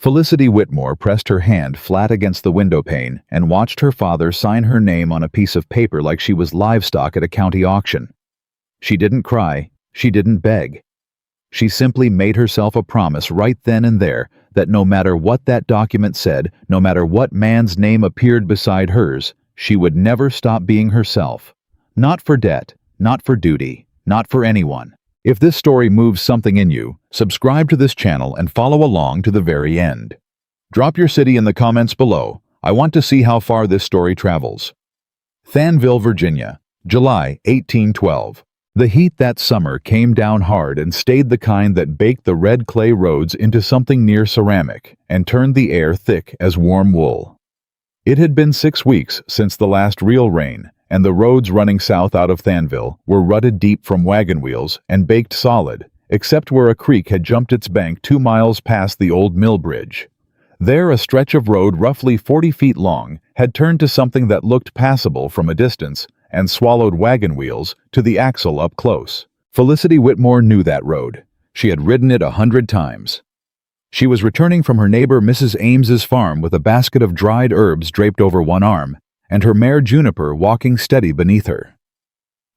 Felicity Whitmore pressed her hand flat against the window pane and watched her father sign her name on a piece of paper like she was livestock at a county auction. She didn't cry, she didn't beg. She simply made herself a promise right then and there that no matter what that document said, no matter what man's name appeared beside hers, she would never stop being herself. Not for debt, not for duty, not for anyone. If this story moves something in you, subscribe to this channel and follow along to the very end. Drop your city in the comments below. I want to see how far this story travels. Thanville, Virginia, July 1812. The heat that summer came down hard and stayed the kind that baked the red clay roads into something near ceramic and turned the air thick as warm wool. It had been 6 weeks since the last real rain, and the roads running south out of Thanville were rutted deep from wagon wheels and baked solid, except where a creek had jumped its bank 2 miles past the old mill bridge. There, a stretch of road roughly 40 feet long had turned to something that looked passable from a distance and swallowed wagon wheels to the axle up close. Felicity Whitmore knew that road. She had ridden it 100 times. She was returning from her neighbor Mrs. Ames's farm with a basket of dried herbs draped over one arm, and her mare Juniper walking steady beneath her.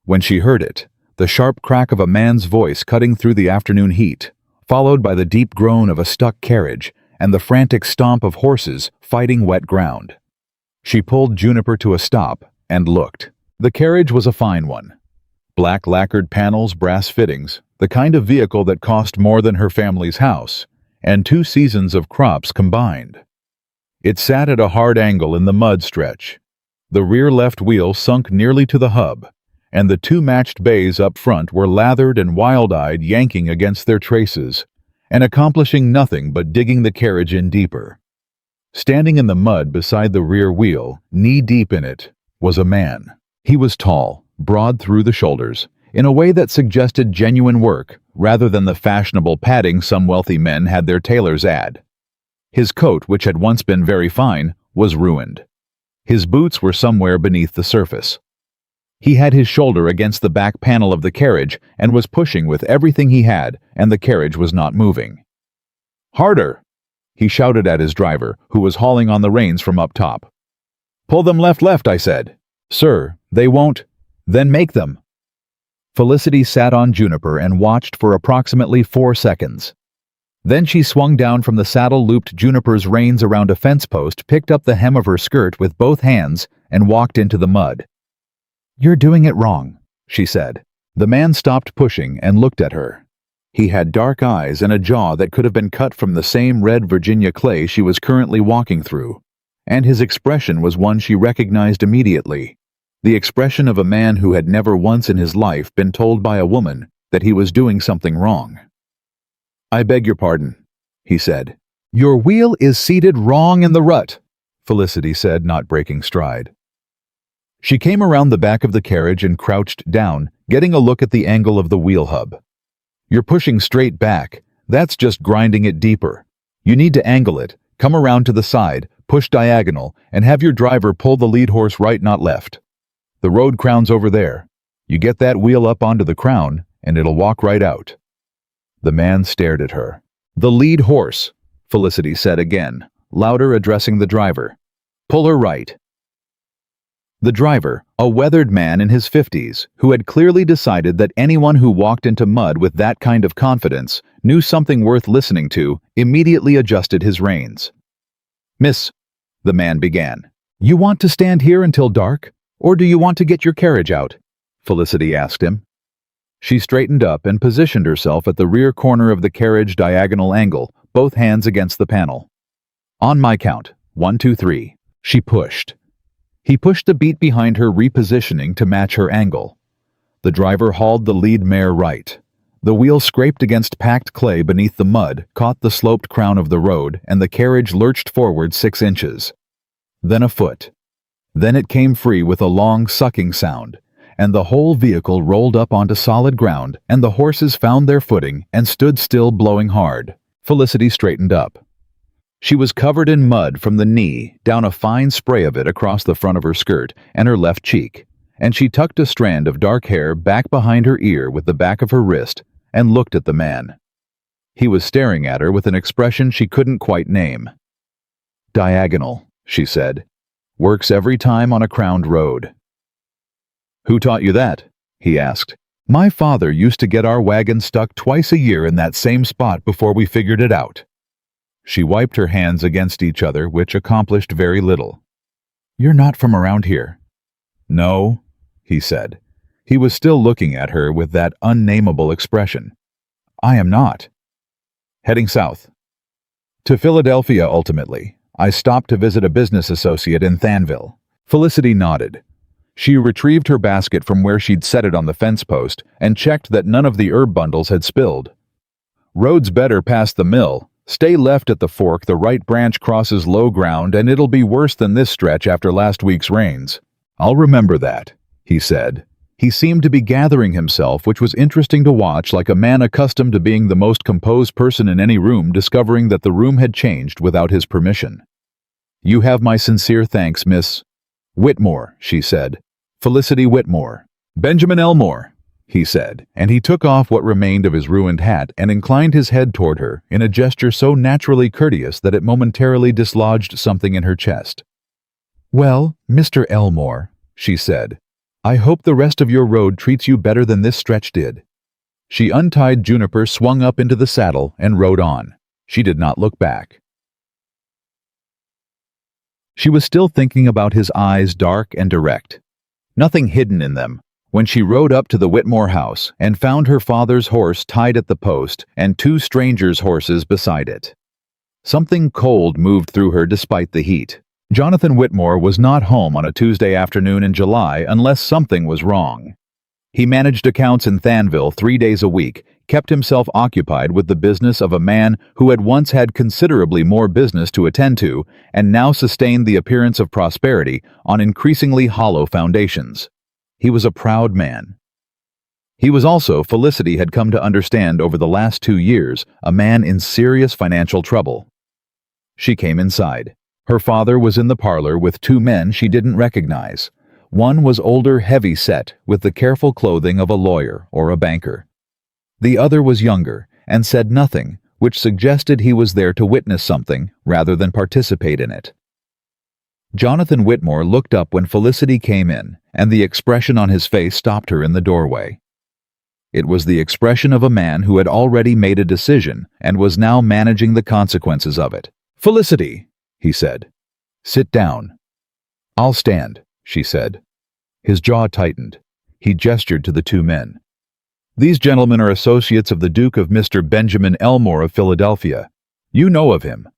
When she heard it, the sharp crack of a man's voice cutting through the afternoon heat, followed by the deep groan of a stuck carriage and the frantic stomp of horses fighting wet ground. She pulled Juniper to a stop and looked. The carriage was a fine one. Black lacquered panels, brass fittings, the kind of vehicle that cost more than her family's house, and 2 seasons of crops combined. It sat at a hard angle in the mud stretch. The rear left wheel sunk nearly to the hub, and the 2 matched bays up front were lathered and wild-eyed, yanking against their traces, and accomplishing nothing but digging the carriage in deeper. Standing in the mud beside the rear wheel, knee-deep in it, was a man. He was tall, broad through the shoulders, in a way that suggested genuine work rather than the fashionable padding some wealthy men had their tailors add. His coat, which had once been very fine, was ruined. His boots were somewhere beneath the surface. He had his shoulder against the back panel of the carriage and was pushing with everything he had, and the carriage was not moving. "Harder!" he shouted at his driver, who was hauling on the reins from up top. "Pull them left, I said." "Sir, they won't." "Then make them." Felicity sat on Juniper and watched for approximately 4 seconds. Then she swung down from the saddle, looped Juniper's reins around a fence post, picked up the hem of her skirt with both hands, and walked into the mud. "You're doing it wrong," she said. The man stopped pushing and looked at her. He had dark eyes and a jaw that could have been cut from the same red Virginia clay she was currently walking through, and his expression was one she recognized immediately, the expression of a man who had never once in his life been told by a woman that he was doing something wrong. "I beg your pardon," he said. "Your wheel is seated wrong in the rut," Felicity said, not breaking stride. She came around the back of the carriage and crouched down, getting a look at the angle of the wheel hub. "You're pushing straight back. That's just grinding it deeper. You need to angle it, come around to the side, push diagonal, and have your driver pull the lead horse right, not left. The road crown's over there. You get that wheel up onto the crown, and it'll walk right out." The man stared at her. "The lead horse," Felicity said again, louder, addressing the driver. "Pull her right." The driver, a weathered man in his 50s, who had clearly decided that anyone who walked into mud with that kind of confidence knew something worth listening to, immediately adjusted his reins. "Miss," the man began, "you want to stand here until dark, or do you want to get your carriage out?" Felicity asked him. She straightened up and positioned herself at the rear corner of the carriage diagonal angle, both hands against the panel. "On my count, 1, 2, 3. She pushed. He pushed a beat behind her, repositioning to match her angle. The driver hauled the lead mare right. The wheel scraped against packed clay beneath the mud, caught the sloped crown of the road, and the carriage lurched forward 6 inches. Then a foot. Then it came free with a long sucking sound, and the whole vehicle rolled up onto solid ground, and the horses found their footing and stood still, blowing hard. Felicity straightened up. She was covered in mud from the knee down, a fine spray of it across the front of her skirt and her left cheek, and she tucked a strand of dark hair back behind her ear with the back of her wrist and looked at the man. He was staring at her with an expression she couldn't quite name. "Diagonal," she said. "Works every time on a crowned road." "Who taught you that?" he asked. "My father used to get our wagon stuck twice a year in that same spot before we figured it out." She wiped her hands against each other, which accomplished very little. "You're not from around here." "No," he said. He was still looking at her with that unnameable expression. "I am not." "Heading south?" "To Philadelphia, ultimately. I stopped to visit a business associate in Thanville." Felicity nodded. She retrieved her basket from where she'd set it on the fence post and checked that none of the herb bundles had spilled. "Road's better past the mill. Stay left at the fork, the right branch crosses low ground, and it'll be worse than this stretch after last week's rains." "I'll remember that," he said. He seemed to be gathering himself, which was interesting to watch, like a man accustomed to being the most composed person in any room discovering that the room had changed without his permission. "You have my sincere thanks, Miss Whitmore," she said. "Felicity Whitmore." "Benjamin Elmore," he said, and he took off what remained of his ruined hat and inclined his head toward her in a gesture so naturally courteous that it momentarily dislodged something in her chest. "Well, Mr. Elmore," she said, "I hope the rest of your road treats you better than this stretch did." She untied Juniper, swung up into the saddle, and rode on. She did not look back. She was still thinking about his eyes, dark and direct. Nothing hidden in them, when she rode up to the Whitmore house and found her father's horse tied at the post and two strangers' horses beside it. Something cold moved through her despite the heat. Jonathan Whitmore was not home on a Tuesday afternoon in July unless something was wrong. He managed accounts in Thanville 3 days a week, kept himself occupied with the business of a man who had once had considerably more business to attend to and now sustained the appearance of prosperity on increasingly hollow foundations. He was a proud man. He was also, Felicity had come to understand over the last 2 years, a man in serious financial trouble. She came inside. Her father was in the parlor with 2 men she didn't recognize. One was older, heavy-set, with the careful clothing of a lawyer or a banker. The other was younger, and said nothing, which suggested he was there to witness something rather than participate in it. Jonathan Whitmore looked up when Felicity came in, and the expression on his face stopped her in the doorway. It was the expression of a man who had already made a decision and was now managing the consequences of it. "Felicity," he said. "Sit down." "I'll stand," she said. His jaw tightened. He gestured to the 2 men. "These gentlemen are associates of the Duke of Mr. Benjamin Elmore of Philadelphia. You know of him."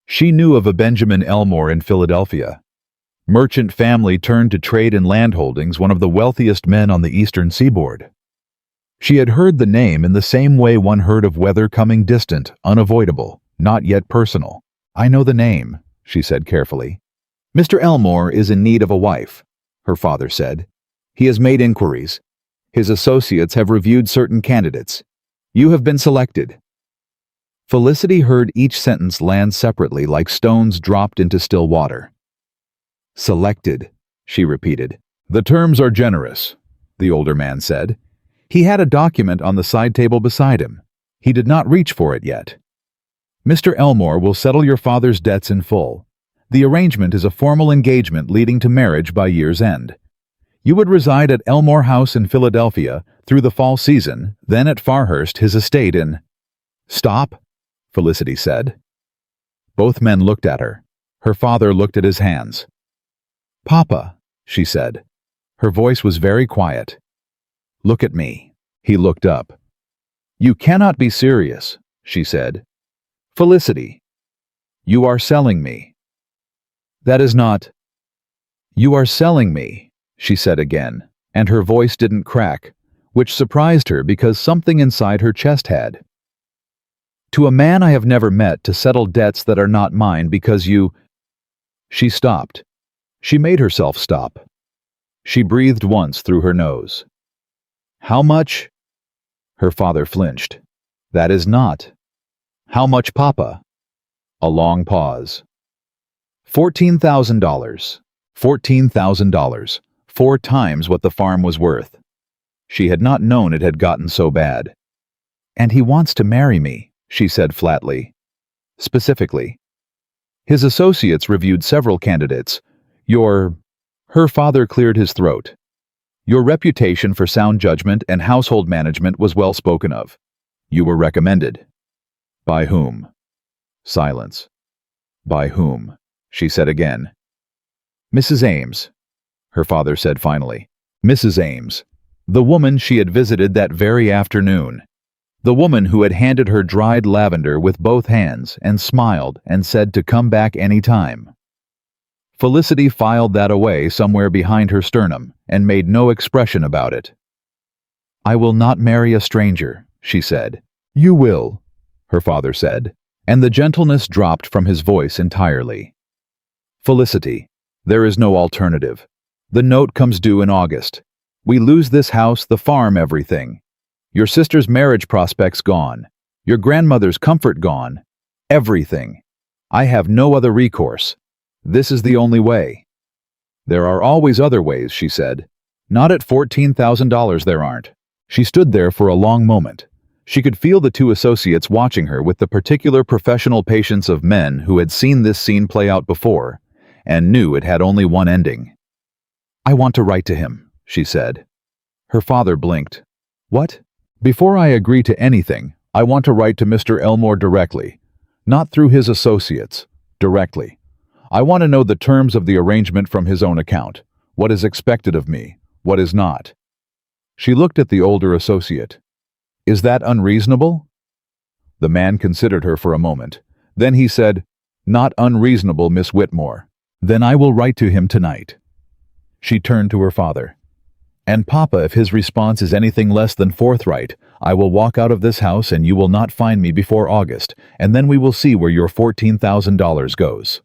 She knew of a Benjamin Elmore in Philadelphia. Merchant family turned to trade in landholdings, one of the wealthiest men on the eastern seaboard. She had heard the name in the same way one heard of weather coming distant, unavoidable, not yet personal. "I know the name," she said carefully. "Mr. Elmore is in need of a wife," her father said. "He has made inquiries. His associates have reviewed certain candidates. You have been selected." Felicity heard each sentence land separately like stones dropped into still water. "Selected," she repeated. "The terms are generous," the older man said. He had a document on the side table beside him. He did not reach for it yet. "Mr. Elmore will settle your father's debts in full. The arrangement is a formal engagement leading to marriage by year's end. You would reside at Elmore House in Philadelphia through the fall season, then at Farhurst, his estate in—" "Stop," Felicity said. Both men looked at her. Her father looked at his hands. "Papa," she said. Her voice was very quiet. "Look at me." He looked up. "You cannot be serious," she said. "Felicity, you are selling me." "That is not—" "You are selling me," she said again, and her voice didn't crack, which surprised her because something inside her chest had. "To a man I have never met to settle debts that are not mine because you—" She stopped. She made herself stop. She breathed once through her nose. "How much?" Her father flinched. "That is not—" "How much, Papa?" A long pause. $14,000. $14,000. 4 times what the farm was worth. She had not known it had gotten so bad. "And he wants to marry me," she said flatly. Specifically. His associates reviewed several candidates. Her father cleared his throat. "Your reputation for sound judgment and household management was well spoken of. You were recommended." "By whom?" Silence. "By whom?" she said again. "Mrs. Ames," her father said finally. Mrs. Ames. The woman she had visited that very afternoon. The woman who had handed her dried lavender with both hands and smiled and said to come back any time. Felicity filed that away somewhere behind her sternum and made no expression about it. "I will not marry a stranger," she said. "You will," her father said, and the gentleness dropped from his voice entirely. "Felicity, there is no alternative. The note comes due in August. We lose this house, the farm, everything. Your sister's marriage prospects gone. Your grandmother's comfort gone. Everything. I have no other recourse. This is the only way." "There are always other ways," she said. "Not at $14,000 there aren't." She stood there for a long moment. She could feel the two associates watching her with the particular professional patience of men who had seen this scene play out before and knew it had only one ending. "I want to write to him," she said. Her father blinked. "What?" "Before I agree to anything, I want to write to Mr. Elmore directly. Not through his associates. Directly. I want to know the terms of the arrangement from his own account. What is expected of me, what is not." She looked at the older associate. "Is that unreasonable?" The man considered her for a moment. Then he said, "Not unreasonable, Miss Whitmore. Then I will write to him tonight." She turned to her father. "And Papa, if his response is anything less than forthright, I will walk out of this house and you will not find me before August, and then we will see where your $14,000 goes."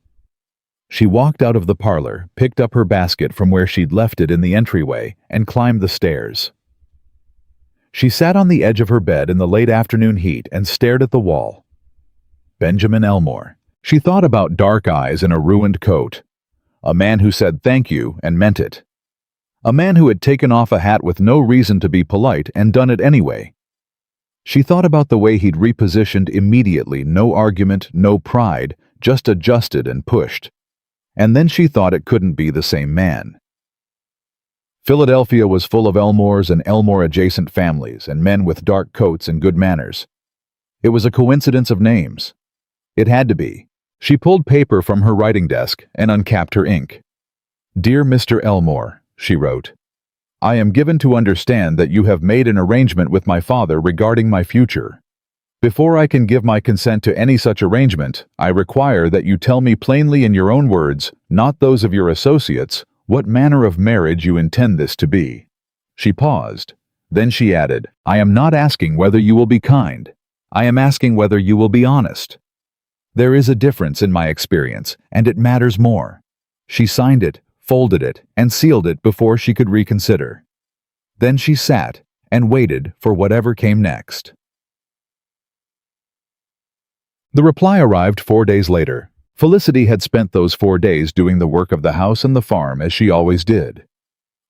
She walked out of the parlor, picked up her basket from where she'd left it in the entryway, and climbed the stairs. She sat on the edge of her bed in the late afternoon heat and stared at the wall. Benjamin Elmore. She thought about dark eyes and a ruined coat. A man who said thank you and meant it. A man who had taken off a hat with no reason to be polite and done it anyway. She thought about the way he'd repositioned immediately, no argument, no pride, just adjusted and pushed. And then she thought it couldn't be the same man. Philadelphia was full of Elmores and Elmore-adjacent families and men with dark coats and good manners. It was a coincidence of names. It had to be. She pulled paper from her writing desk and uncapped her ink. "Dear Mr. Elmore," she wrote, "I am given to understand that you have made an arrangement with my father regarding my future. Before I can give my consent to any such arrangement, I require that you tell me plainly in your own words, not those of your associates, what manner of marriage you intend this to be." She paused. Then she added, "I am not asking whether you will be kind. I am asking whether you will be honest. There is a difference in my experience, and it matters more." She signed it, folded it, and sealed it before she could reconsider. Then she sat and waited for whatever came next. The reply arrived 4 days later. Felicity had spent those 4 days doing the work of the house and the farm as she always did.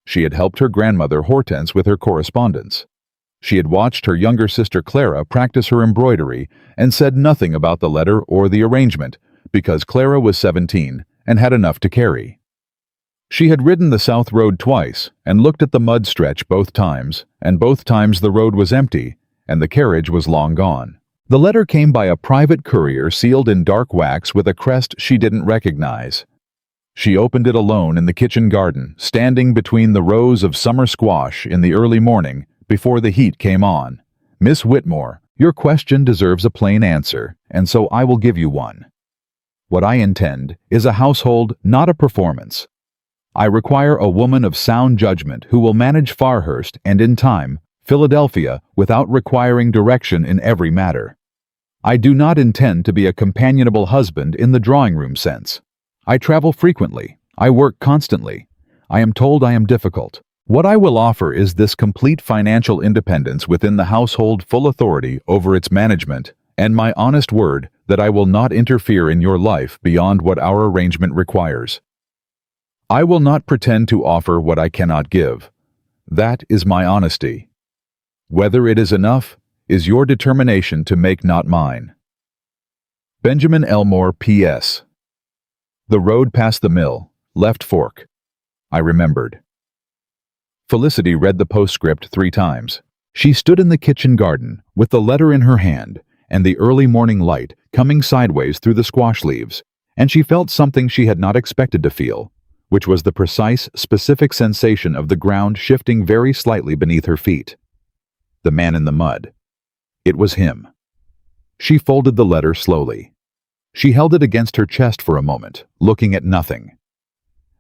She had helped her grandmother Hortense with her correspondence. She had watched her younger sister Clara practice her embroidery and said nothing about the letter or the arrangement because Clara was 17 and had enough to carry. She had ridden the South Road twice and looked at the mud stretch both times, and both times the road was empty and the carriage was long gone. The letter came by a private courier sealed in dark wax with a crest she didn't recognize. She opened it alone in the kitchen garden, standing between the rows of summer squash in the early morning before the heat came on. "Miss Whitmore, your question deserves a plain answer, and so I will give you one. What I intend is a household, not a performance. I require a woman of sound judgment who will manage Farhurst and, in time, Philadelphia without requiring direction in every matter. I do not intend to be a companionable husband in the drawing-room sense. I travel frequently. I work constantly. I am told I am difficult. What I will offer is this complete financial independence within the household, full authority over its management, and my honest word that I will not interfere in your life beyond what our arrangement requires. I will not pretend to offer what I cannot give. That is my honesty. Whether it is enough, is your determination to make not mine. Benjamin Elmore, P.S. The road past the mill, left fork. I remembered. Felicity read the postscript 3 times. She stood in the kitchen garden, with the letter in her hand, and the early morning light coming sideways through the squash leaves, and she felt something she had not expected to feel, which was the precise, specific sensation of the ground shifting very slightly beneath her feet. The man in the mud. It was him. She folded the letter slowly. She held it against her chest for a moment, looking at nothing.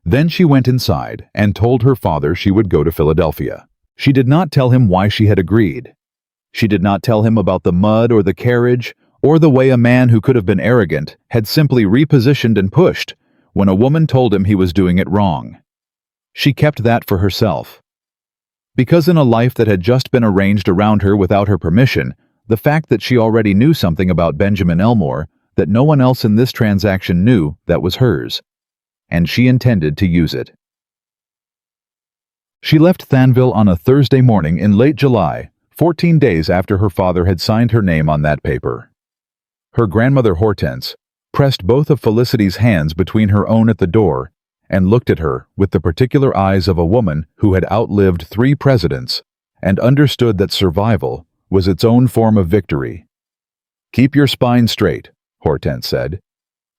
Then she went inside and told her father she would go to Philadelphia. She did not tell him why she had agreed. She did not tell him about the mud or the carriage, or the way a man who could have been arrogant had simply repositioned and pushed when a woman told him he was doing it wrong. She kept that for herself. Because in a life that had just been arranged around her without her permission, the fact that she already knew something about Benjamin Elmore that no one else in this transaction knew that was hers, and she intended to use it. She left Thanville on a Thursday morning in late July, 14 days after her father had signed her name on that paper. Her grandmother Hortense pressed both of Felicity's hands between her own at the door and looked at her with the particular eyes of a woman who had outlived 3 presidents and understood that survival was its own form of victory. "Keep your spine straight," Hortense said.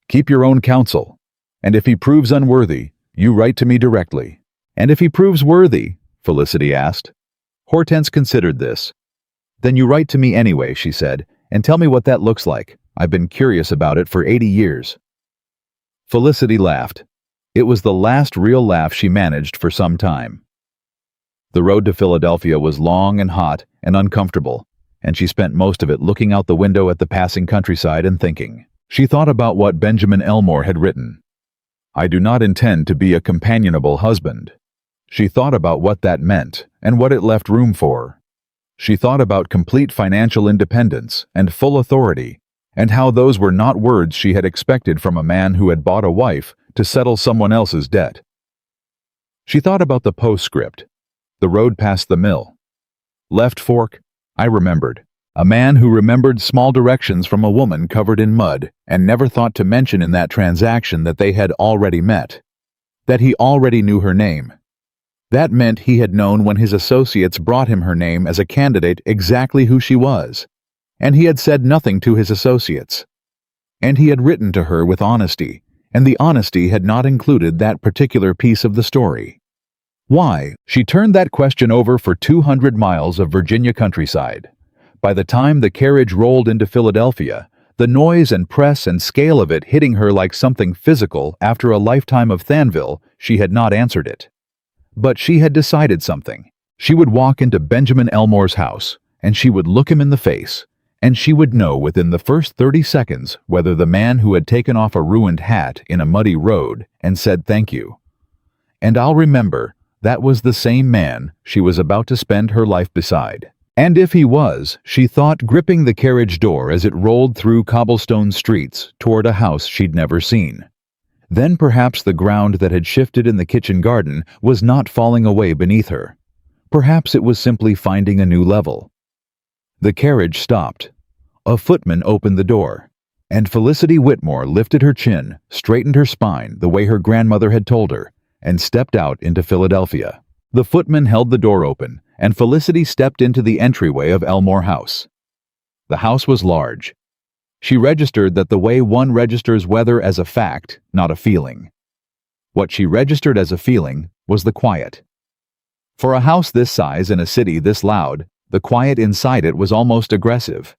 "Keep your own counsel, and if he proves unworthy, you write to me directly." "And if he proves worthy?" Felicity asked. Hortense considered this. "Then you write to me anyway," she said, "and tell me what that looks like. I've been curious about it for 80 years. Felicity laughed. It was the last real laugh she managed for some time. The road to Philadelphia was long and hot and uncomfortable, and she spent most of it looking out the window at the passing countryside and thinking. She thought about what Benjamin Elmore had written. "I do not intend to be a companionable husband." She thought about what that meant and what it left room for. She thought about complete financial independence and full authority, and how those were not words she had expected from a man who had bought a wife to settle someone else's debt. She thought about the postscript, the road past the mill. Left fork, I remembered. A man who remembered small directions from a woman covered in mud and never thought to mention in that transaction that they had already met, that he already knew her name. That meant he had known when his associates brought him her name as a candidate exactly who she was, and he had said nothing to his associates. And he had written to her with honesty, and the honesty had not included that particular piece of the story. Why? She turned that question over for 200 miles of Virginia countryside. By the time the carriage rolled into Philadelphia, the noise and press and scale of it hitting her like something physical after a lifetime of Thanville, she had not answered it. But she had decided something. She would walk into Benjamin Elmore's house, and she would look him in the face, and she would know within the first 30 seconds whether the man who had taken off a ruined hat in a muddy road and said thank you. And I'll remember that was the same man she was about to spend her life beside. And if he was, she thought, gripping the carriage door as it rolled through cobblestone streets toward a house she'd never seen. Then perhaps the ground that had shifted in the kitchen garden was not falling away beneath her. Perhaps it was simply finding a new level. The carriage stopped. A footman opened the door, and Felicity Whitmore lifted her chin, straightened her spine the way her grandmother had told her, and stepped out into Philadelphia. The footman held the door open, and Felicity stepped into the entryway of Elmore House. The house was large. She registered that the way one registers weather as a fact, not a feeling. What she registered as a feeling was the quiet. For a house this size in a city this loud, the quiet inside it was almost aggressive.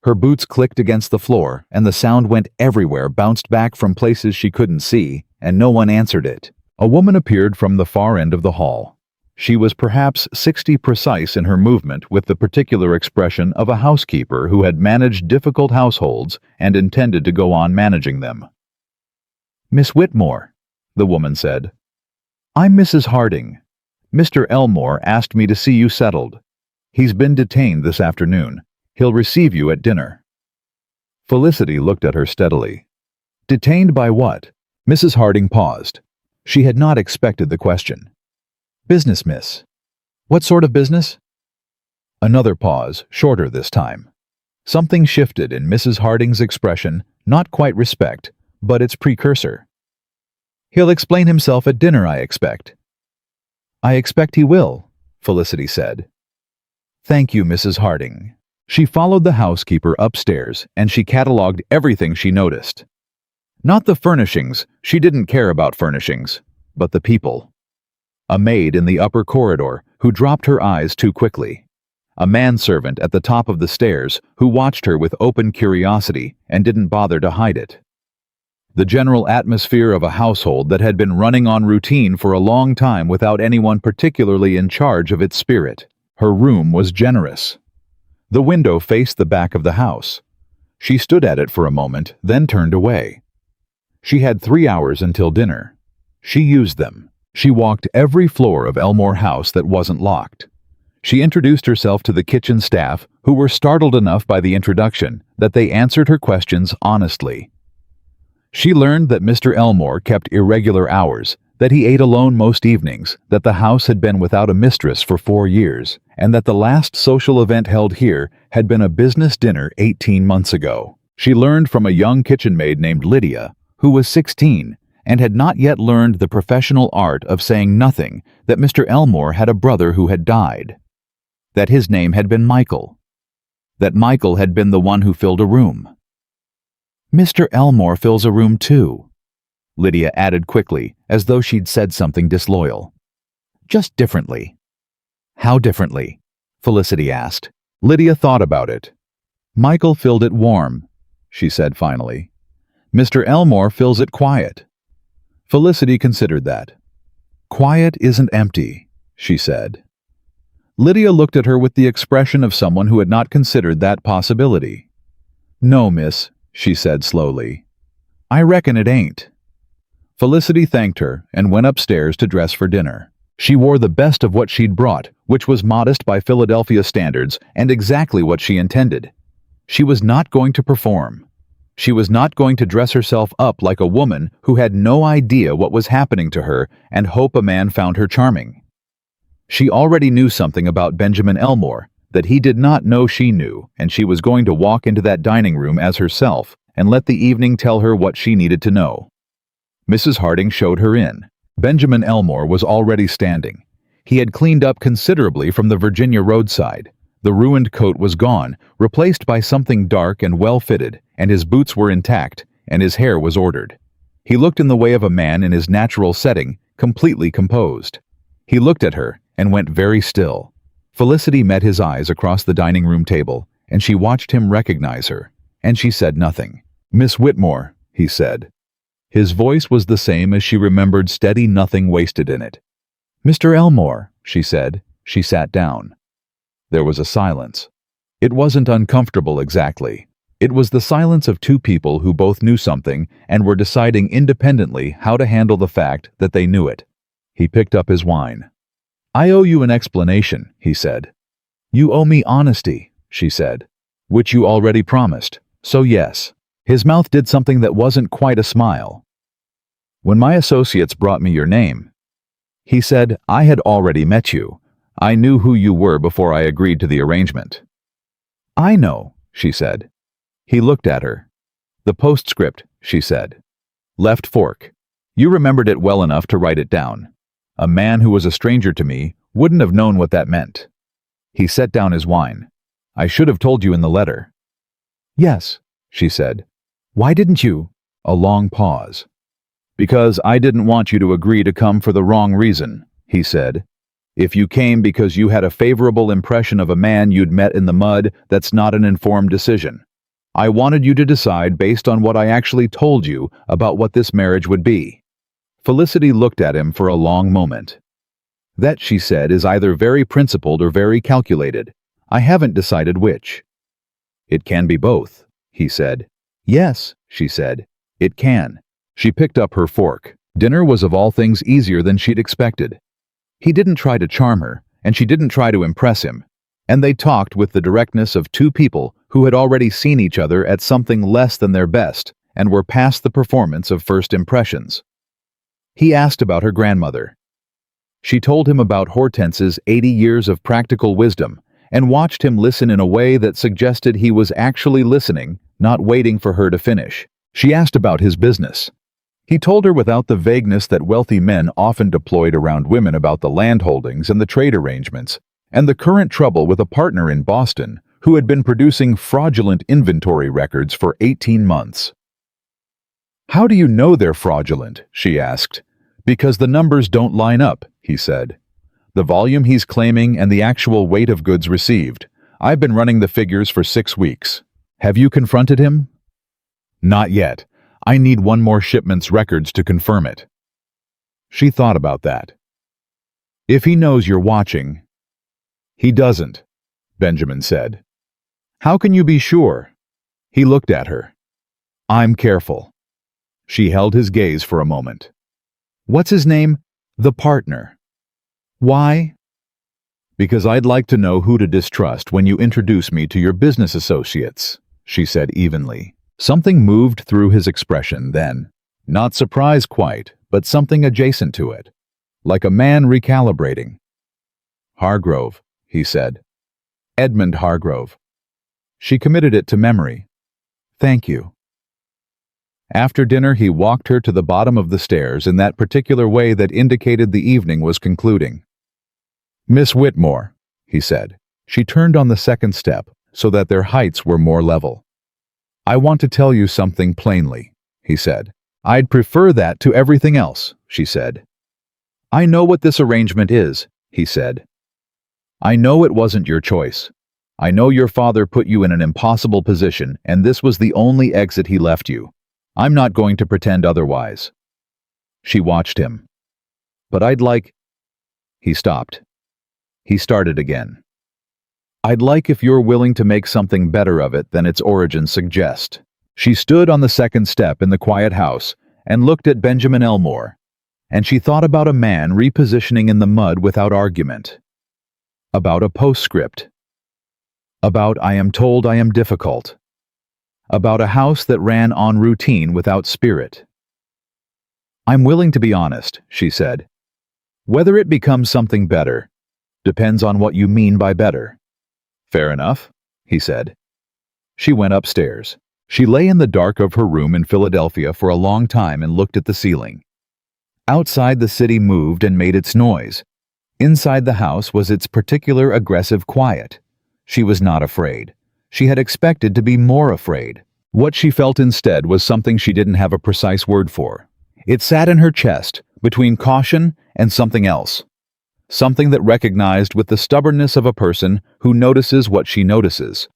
Her boots clicked against the floor, and the sound went everywhere, bounced back from places she couldn't see, and no one answered it. A woman appeared from the far end of the hall. She was perhaps 60 precise in her movement, with the particular expression of a housekeeper who had managed difficult households and intended to go on managing them. "Miss Whitmore," the woman said. "I'm Mrs. Harding. Mr. Elmore asked me to see you settled. He's been detained this afternoon. He'll receive you at dinner." Felicity looked at her steadily. "Detained by what?" Mrs. Harding paused. She had not expected the question. "Business, miss." "What sort of business?" Another pause, shorter this time. Something shifted in Mrs. Harding's expression, not quite respect, but its precursor. "He'll explain himself at dinner, I expect." "I expect he will," Felicity said. "Thank you, Mrs. Harding." She followed the housekeeper upstairs, and she catalogued everything she noticed. Not the furnishings, she didn't care about furnishings, but the people. A maid in the upper corridor who dropped her eyes too quickly. A manservant at the top of the stairs who watched her with open curiosity and didn't bother to hide it. The general atmosphere of a household that had been running on routine for a long time without anyone particularly in charge of its spirit. Her room was generous. The window faced the back of the house. She stood at it for a moment, then turned away. She had 3 hours until dinner. She used them. She walked every floor of Elmore House that wasn't locked. She introduced herself to the kitchen staff, who were startled enough by the introduction that they answered her questions honestly. She learned that Mr. Elmore kept irregular hours, that he ate alone most evenings, that the house had been without a mistress for 4 years, and that the last social event held here had been a business dinner 18 months ago. She learned from a young kitchen maid named Lydia, who was 16, and had not yet learned the professional art of saying nothing, that Mr. Elmore had a brother who had died. That his name had been Michael. That Michael had been the one who filled a room. "Mr. Elmore fills a room too," Lydia added quickly, as though she'd said something disloyal. "Just differently." "How differently?" Felicity asked. Lydia thought about it. "Michael filled it warm," she said finally. "Mr. Elmore fills it quiet." Felicity considered that. "Quiet isn't empty," she said. Lydia looked at her with the expression of someone who had not considered that possibility. "No, miss," she said slowly. "I reckon it ain't." Felicity thanked her and went upstairs to dress for dinner. She wore the best of what she'd brought, which was modest by Philadelphia standards and exactly what she intended. She was not going to perform. She was not going to dress herself up like a woman who had no idea what was happening to her and hope a man found her charming. She already knew something about Benjamin Elmore that he did not know she knew, and she was going to walk into that dining room as herself and let the evening tell her what she needed to know. Mrs. Harding showed her in. Benjamin Elmore was already standing. He had cleaned up considerably from the Virginia roadside. The ruined coat was gone, replaced by something dark and well-fitted, and his boots were intact, and his hair was ordered. He looked in the way of a man in his natural setting, completely composed. He looked at her and went very still. Felicity met his eyes across the dining room table, and she watched him recognize her, and she said nothing. "Miss Whitmore," he said. His voice was the same as she remembered, steady, nothing wasted in it. "Mr. Elmore," she said. She sat down. There was a silence. It wasn't uncomfortable exactly. It was the silence of two people who both knew something and were deciding independently how to handle the fact that they knew it. He picked up his wine. "I owe you an explanation," he said. "You owe me honesty," she said. "Which you already promised, so yes." His mouth did something that wasn't quite a smile. "When my associates brought me your name," he said, "I had already met you. I knew who you were before I agreed to the arrangement." "I know," she said. He looked at her. "The postscript," she said. "Left fork. You remembered it well enough to write it down. A man who was a stranger to me wouldn't have known what that meant." He set down his wine. "I should have told you in the letter." "Yes," she said. "Why didn't you?" A long pause. "Because I didn't want you to agree to come for the wrong reason," he said. "If you came because you had a favorable impression of a man you'd met in the mud, that's not an informed decision. I wanted you to decide based on what I actually told you about what this marriage would be." Felicity looked at him for a long moment. "That," she said, "is either very principled or very calculated. I haven't decided which." "It can be both," he said. "Yes," she said. "It can." She picked up her fork. Dinner was of all things easier than she'd expected. He didn't try to charm her, and she didn't try to impress him, and they talked with the directness of two people who had already seen each other at something less than their best and were past the performance of first impressions. He asked about her grandmother. She told him about Hortense's 80 years of practical wisdom and watched him listen in a way that suggested he was actually listening, not waiting for her to finish. She asked about his business. He told her without the vagueness that wealthy men often deployed around women about the land holdings and the trade arrangements, and the current trouble with a partner in Boston who had been producing fraudulent inventory records for 18 months. "How do you know they're fraudulent?" she asked. "Because the numbers don't line up," he said. "The volume he's claiming and the actual weight of goods received. I've been running the figures for 6 weeks. Have you confronted him?" "Not yet. I need one more shipment's records to confirm it." She thought about that. "If he knows you're watching—" "He doesn't," Benjamin said. "How can you be sure?" He looked at her. "I'm careful." She held his gaze for a moment. "What's his name?" "The partner." "Why?" "Because I'd like to know who to distrust when you introduce me to your business associates," she said evenly. Something moved through his expression then. Not surprise quite, but something adjacent to it. Like a man recalibrating. "Hargrove," he said. "Edmund Hargrove." She committed it to memory. "Thank you." After dinner, he walked her to the bottom of the stairs in that particular way that indicated the evening was concluding. "Miss Whitmore," he said. She turned on the second step so that their heights were more level. "I want to tell you something plainly," he said. "I'd prefer that to everything else," she said. "I know what this arrangement is," he said. "I know it wasn't your choice. I know your father put you in an impossible position, and this was the only exit he left you. I'm not going to pretend otherwise." She watched him. "But I'd like—" He stopped. He started again. "I'd like if you're willing to make something better of it than its origins suggest." She stood on the second step in the quiet house and looked at Benjamin Elmore, and she thought about a man repositioning in the mud without argument. About a postscript. About "I am told I am difficult." About a house that ran on routine without spirit. "I'm willing to be honest," she said. "Whether it becomes something better depends on what you mean by better." "Fair enough," he said. She went upstairs. She lay in the dark of her room in Philadelphia for a long time and looked at the ceiling. Outside, the city moved and made its noise. Inside the house was its particular aggressive quiet. She was not afraid. She had expected to be more afraid. What she felt instead was something she didn't have a precise word for. It sat in her chest, between caution and something else. Something that recognized with the stubbornness of a person who notices what she notices.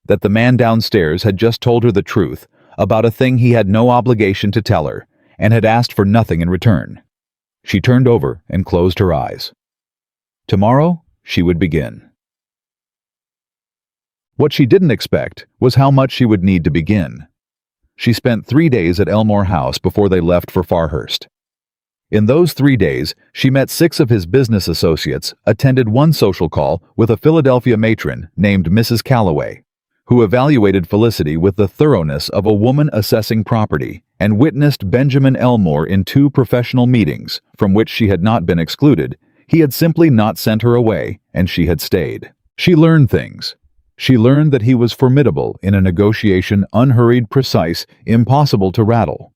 That the man downstairs had just told her the truth about a thing he had no obligation to tell her, and had asked for nothing in return. She turned over and closed her eyes. Tomorrow, she would begin. What she didn't expect was how much she would need to begin. She spent 3 days at Elmore House before they left for Farhurst. In those 3 days, she met 6 of his business associates, attended one social call with a Philadelphia matron named Mrs. Calloway, who evaluated Felicity with the thoroughness of a woman assessing property, and witnessed Benjamin Elmore in 2 professional meetings from which she had not been excluded. He had simply not sent her away, and she had stayed. She learned things. She learned that he was formidable in a negotiation, unhurried, precise, impossible to rattle.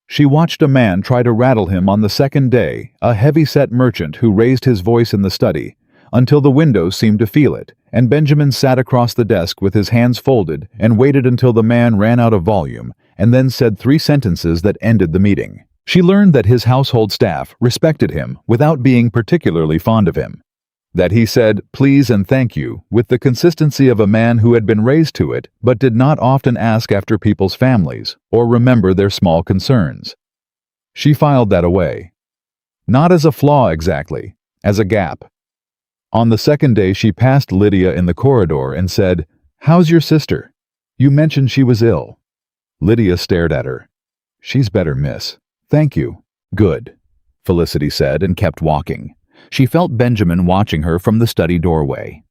She watched a man try to rattle him on the second day, a heavy-set merchant who raised his voice in the study, until the windows seemed to feel it, and Benjamin sat across the desk with his hands folded and waited until the man ran out of volume, and then said 3 sentences that ended the meeting. She learned that his household staff respected him without being particularly fond of him. That he said please and thank you with the consistency of a man who had been raised to it but did not often ask after people's families or remember their small concerns. She filed that away. Not as a flaw exactly, as a gap. On the second day she passed Lydia in the corridor and said, "How's your sister? You mentioned she was ill." Lydia stared at her. "She's better, miss." "Thank you." "Good," Felicity said and kept walking. She felt Benjamin watching her from the study doorway.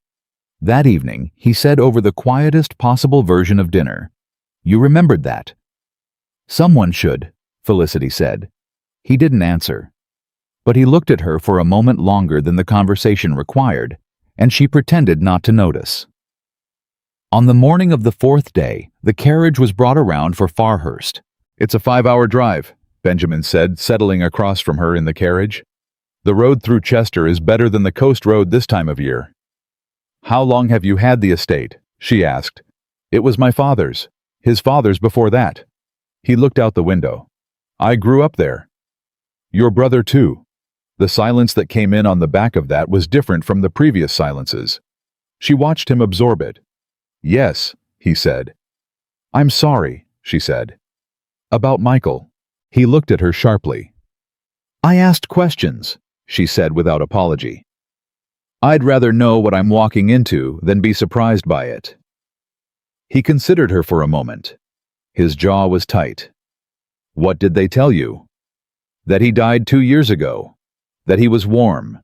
That evening, he said over the quietest possible version of dinner, "You remembered that." "Someone should," Felicity said. He didn't answer. But he looked at her for a moment longer than the conversation required, and she pretended not to notice. On the morning of the fourth day, the carriage was brought around for Farhurst. "It's a 5-hour drive," Benjamin said, settling across from her in the carriage. "The road through Chester is better than the coast road this time of year." "How long have you had the estate?" she asked. "It was my father's. His father's before that." He looked out the window. "I grew up there." "Your brother too." The silence that came in on the back of that was different from the previous silences. She watched him absorb it. "Yes," he said. "I'm sorry," she said. "About Michael." He looked at her sharply. "I asked questions," she said without apology. "I'd rather know what I'm walking into than be surprised by it." He considered her for a moment. His jaw was tight. "What did they tell you?" "That he died 2 years ago. That he was warm.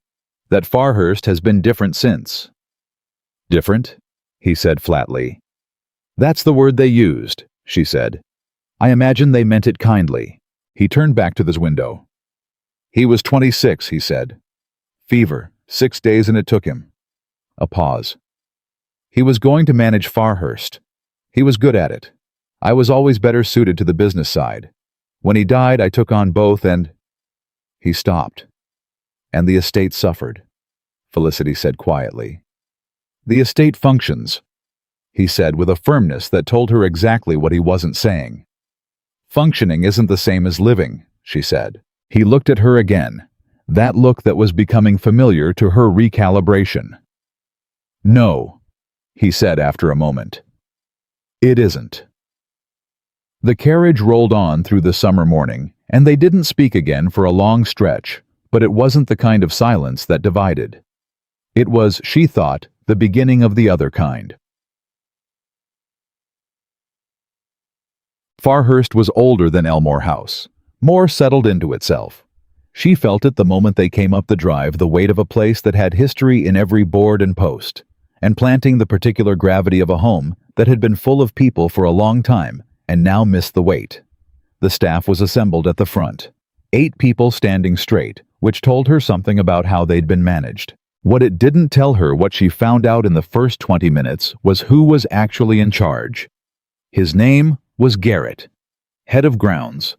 That Farhurst has been different since." "Different?" he said flatly. "That's the word they used," she said. "I imagine they meant it kindly." He turned back to the window. "He was 26, he said. Fever, 6 days and it took him." A pause. "He was going to manage Farhurst. He was good at it. I was always better suited to the business side. When he died, I took on both and—" He stopped. "And the estate suffered," Felicity said quietly. "The estate functions," he said with a firmness that told her exactly what he wasn't saying. "Functioning isn't the same as living," she said. He looked at her again, that look that was becoming familiar to her recalibration. "No," he said after a moment. "It isn't." The carriage rolled on through the summer morning, and they didn't speak again for a long stretch, but it wasn't the kind of silence that divided. It was, she thought, the beginning of the other kind. Farhurst was older than Elmore House, more settled into itself. She felt it the moment they came up the drive, the weight of a place that had history in every board and post, and planting the particular gravity of a home that had been full of people for a long time and now missed the weight. The staff was assembled at the front, 8 people standing straight, which told her something about how they'd been managed. What it didn't tell her, what she found out in the first 20 minutes, was who was actually in charge. His name was Garrett, head of grounds.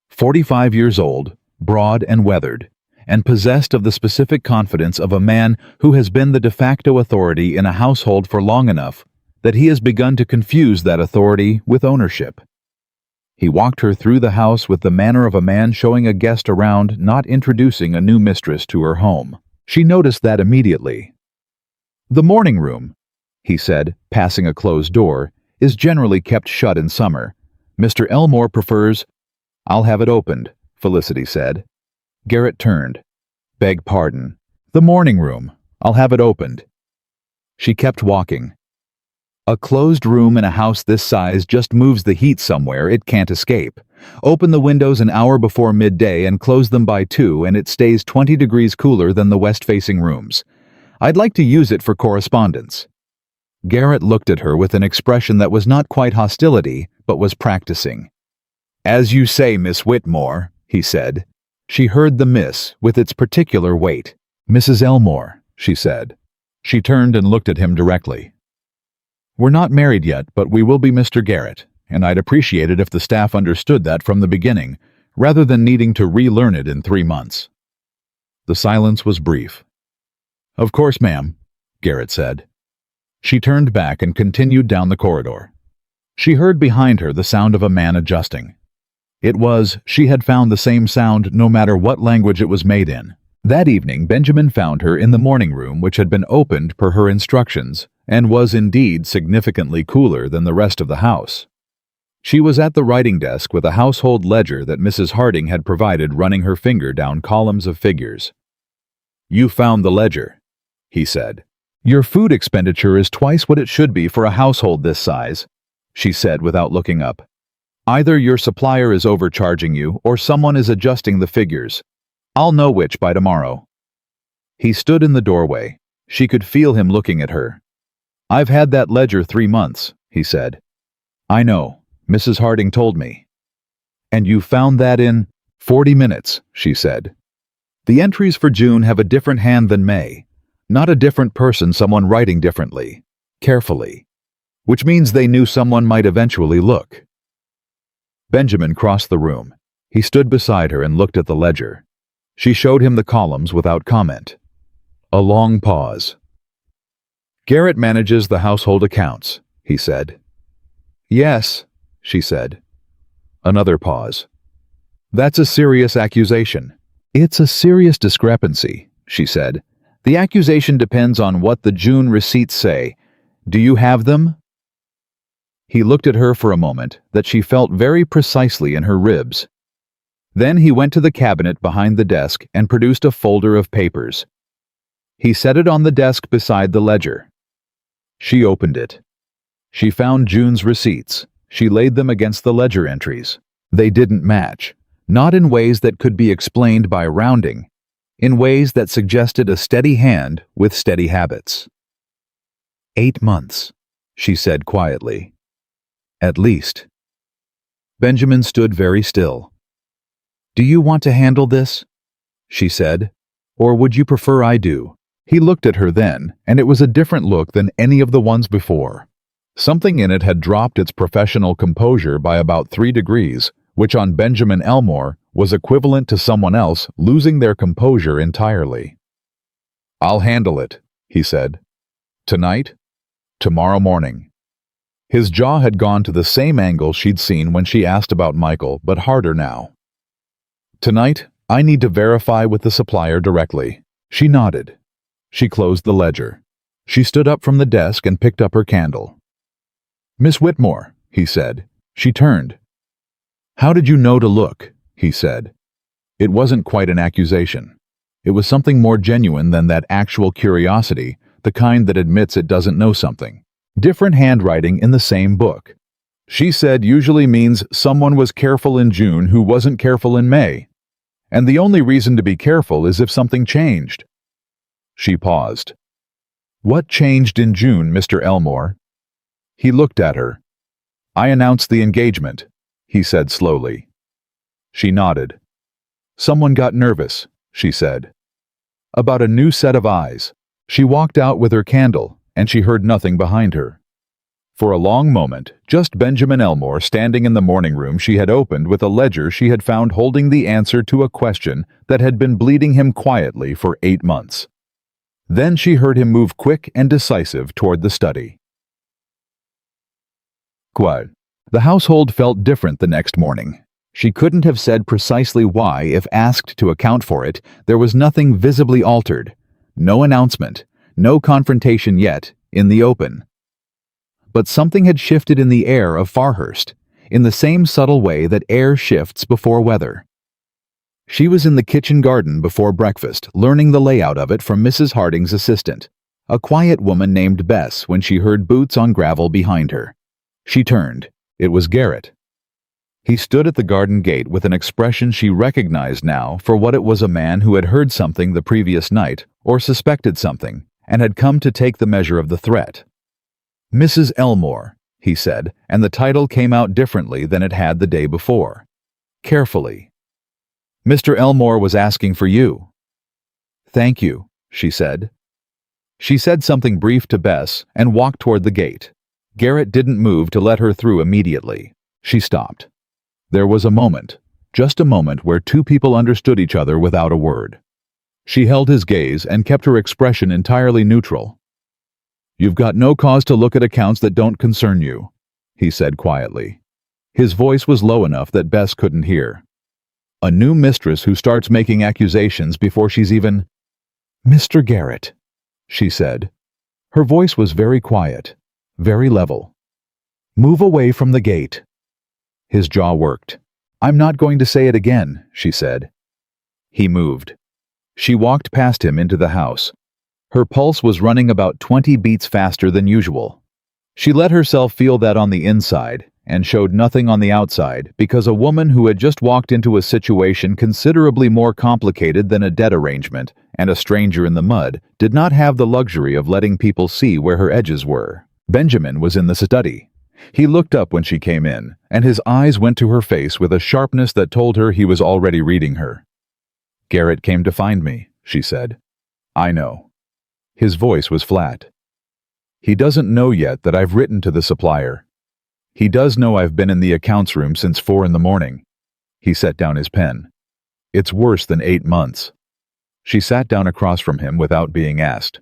45 years old, broad and weathered, and possessed of the specific confidence of a man who has been the de facto authority in a household for long enough that he has begun to confuse that authority with ownership. He walked her through the house with the manner of a man showing a guest around, not introducing a new mistress to her home. She noticed that immediately. "The morning room," he said, passing a closed door, "is generally kept shut in summer. Mr. Elmore prefers—" "I'll have it opened," Felicity said. Garrett turned. "Beg pardon. The morning room. I'll have it opened." She kept walking. A closed room in a house this size just moves the heat somewhere it can't escape. Open the windows an hour before midday and close them by 2 and it stays 20 degrees cooler than the west-facing rooms. I'd like to use it for correspondence. Garrett looked at her with an expression that was not quite hostility, but was practicing. "As you say, Miss Whitmore," he said. She heard the miss with its particular weight. "Mrs. Elmore," she said. She turned and looked at him directly. "We're not married yet, but we will be, Mr. Garrett, and I'd appreciate it if the staff understood that from the beginning, rather than needing to relearn it in 3 months." The silence was brief. "Of course, ma'am," Garrett said. She turned back and continued down the corridor. She heard behind her the sound of a man adjusting. She had found the same sound no matter what language it was made in. That evening, Benjamin found her in the morning room, which had been opened per her instructions, and was indeed significantly cooler than the rest of the house. She was at the writing desk with a household ledger that Mrs. Harding had provided, running her finger down columns of figures. "You found the ledger," he said. "Your food expenditure is twice what it should be for a household this size," she said without looking up. "Either your supplier is overcharging you or someone is adjusting the figures. I'll know which by tomorrow." He stood in the doorway. She could feel him looking at her. "I've had that ledger 3 months, he said. "I know. Mrs. Harding told me." "And you found that in—" 40 minutes, she said. "The entries for June have a different hand than May. Not a different person, someone writing differently, carefully, which means they knew someone might eventually look. Benjamin crossed the room. He stood beside her and looked at the ledger. She showed him the columns without comment. A long pause. "Garrett manages the household accounts," he said. "Yes," she said. Another pause. "That's a serious accusation." "It's a serious discrepancy," she said. "The accusation depends on what the June receipts say. Do you have them?" He looked at her for a moment that she felt very precisely in her ribs. Then he went to the cabinet behind the desk and produced a folder of papers. He set it on the desk beside the ledger. She opened it. She found June's receipts. She laid them against the ledger entries. They didn't match, not in ways that could be explained by rounding, in ways that suggested a steady hand with steady habits. 8 months, she said quietly. At least. Benjamin stood very still. "Do you want to handle this?" she said. "Or would you prefer I do?" He looked at her then, and it was a different look than any of the ones before. Something in it had dropped its professional composure by about 3 degrees, which on Benjamin Elmore was equivalent to someone else losing their composure entirely. "I'll handle it," he said. "Tonight? Tomorrow morning." His jaw had gone to the same angle she'd seen when she asked about Michael, but harder now. "Tonight, I need to verify with the supplier directly." She nodded. She closed the ledger. She stood up from the desk and picked up her candle. "Miss Whitmore," he said. She turned. "How did you know to look?" he said. It wasn't quite an accusation. It was something more genuine than that actual curiosity, the kind that admits it doesn't know something. Different handwriting in the same book. "She said usually means someone was careful in June who wasn't careful in May. And the only reason to be careful is if something changed." She paused. "What changed in June, Mr. Elmore?" He looked at her. "I announced the engagement," he said slowly. She nodded. "Someone got nervous," she said. "About a new set of eyes." She walked out with her candle, and she heard nothing behind her. For a long moment, just Benjamin Elmore standing in the morning room she had opened with a ledger she had found holding the answer to a question that had been bleeding him quietly for 8 months. Then she heard him move quick and decisive toward the study. Quote, "The household felt different the next morning. She couldn't have said precisely why if asked to account for it. There was nothing visibly altered. No announcement, no confrontation yet, in the open. But something had shifted in the air of Farhurst, in the same subtle way that air shifts before weather. She was in the kitchen garden before breakfast, learning the layout of it from Mrs. Harding's assistant, a quiet woman named Bess, when she heard boots on gravel behind her. She turned. It was Garrett. He stood at the garden gate with an expression she recognized now for what it was: a man who had heard something the previous night, or suspected something, and had come to take the measure of the threat. "Mrs. Elmore," he said, and the title came out differently than it had the day before. Carefully. "Mr. Elmore was asking for you." "Thank you," she said. She said something brief to Bess and walked toward the gate. Garrett didn't move to let her through immediately. She stopped. There was a moment, just a moment, where two people understood each other without a word. She held his gaze and kept her expression entirely neutral. "You've got no cause to look at accounts that don't concern you," he said quietly. His voice was low enough that Bess couldn't hear. "A new mistress who starts making accusations before she's even—" "Mr. Garrett," she said. Her voice was very quiet, very level. "Move away from the gate." His jaw worked. "I'm not going to say it again," she said. He moved. She walked past him into the house. Her pulse was running about 20 beats faster than usual. She let herself feel that on the inside, and showed nothing on the outside, because a woman who had just walked into a situation considerably more complicated than a debt arrangement and a stranger in the mud did not have the luxury of letting people see where her edges were. Benjamin was in the study. He looked up when she came in, and his eyes went to her face with a sharpness that told her he was already reading her. "Garrett came to find me," she said. "I know." His voice was flat. He doesn't know yet that I've written to the supplier. He does know I've been in the accounts room since 4 in the morning. He set down his pen. It's worse than 8 months. She sat down across from him without being asked.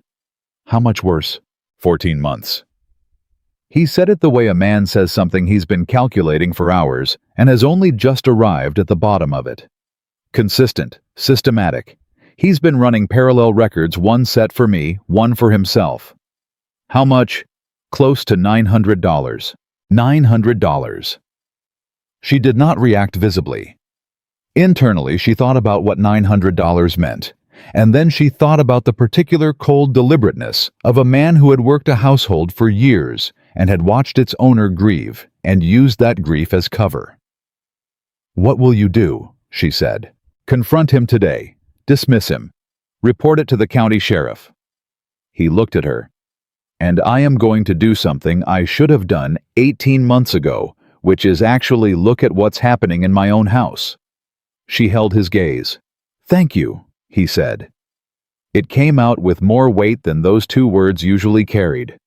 How much worse? 14 months. He said it the way a man says something he's been calculating for hours and has only just arrived at the bottom of it. Consistent, systematic. He's been running parallel records, one set for me, one for himself. How much? Close to $900. $900. She did not react visibly. Internally, she thought about what $900 meant, and then she thought about the particular cold deliberateness of a man who had worked a household for years and had watched its owner grieve and used that grief as cover. What will you do? She said. Confront him today. Dismiss him. Report it to the county sheriff. He looked at her. And I am going to do something I should have done 18 months ago, which is actually look at what's happening in my own house. She held his gaze. Thank you, he said. It came out with more weight than those 2 words usually carried,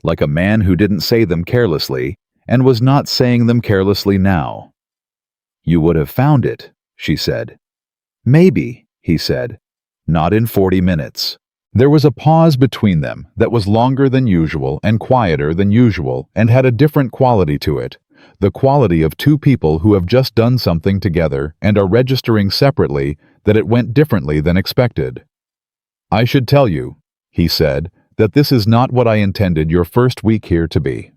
like a man who didn't say them carelessly and was not saying them carelessly now. You would have found it, she said. Maybe, he said. Not in 40 minutes. There was a pause between them that was longer than usual and quieter than usual and had a different quality to it, the quality of 2 people who have just done something together and are registering separately that it went differently than expected. I should tell you, he said, that this is not what I intended your first week here to be.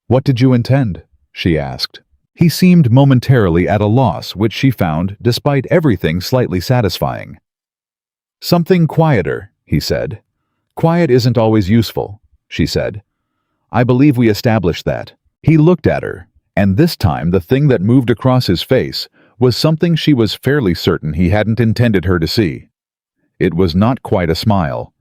What did you intend? She asked. He seemed momentarily at a loss, which she found, despite everything, slightly satisfying. Something quieter, he said. Quiet isn't always useful, she said. I believe we established that. He looked at her, and this time the thing that moved across his face was something she was fairly certain he hadn't intended her to see. It was not quite a smile.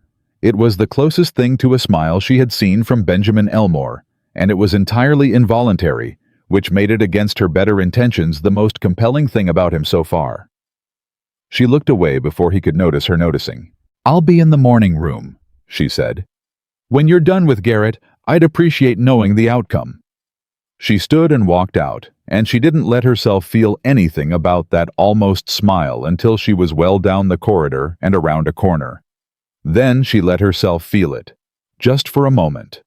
It was the closest thing to a smile she had seen from Benjamin Elmore, and it was entirely involuntary, which made it against her better intentions the most compelling thing about him so far. She looked away before he could notice her noticing. I'll be in the morning room, she said. When you're done with Garrett, I'd appreciate knowing the outcome. She stood and walked out, and she didn't let herself feel anything about that almost smile until she was well down the corridor and around a corner. Then she let herself feel it, just for a moment.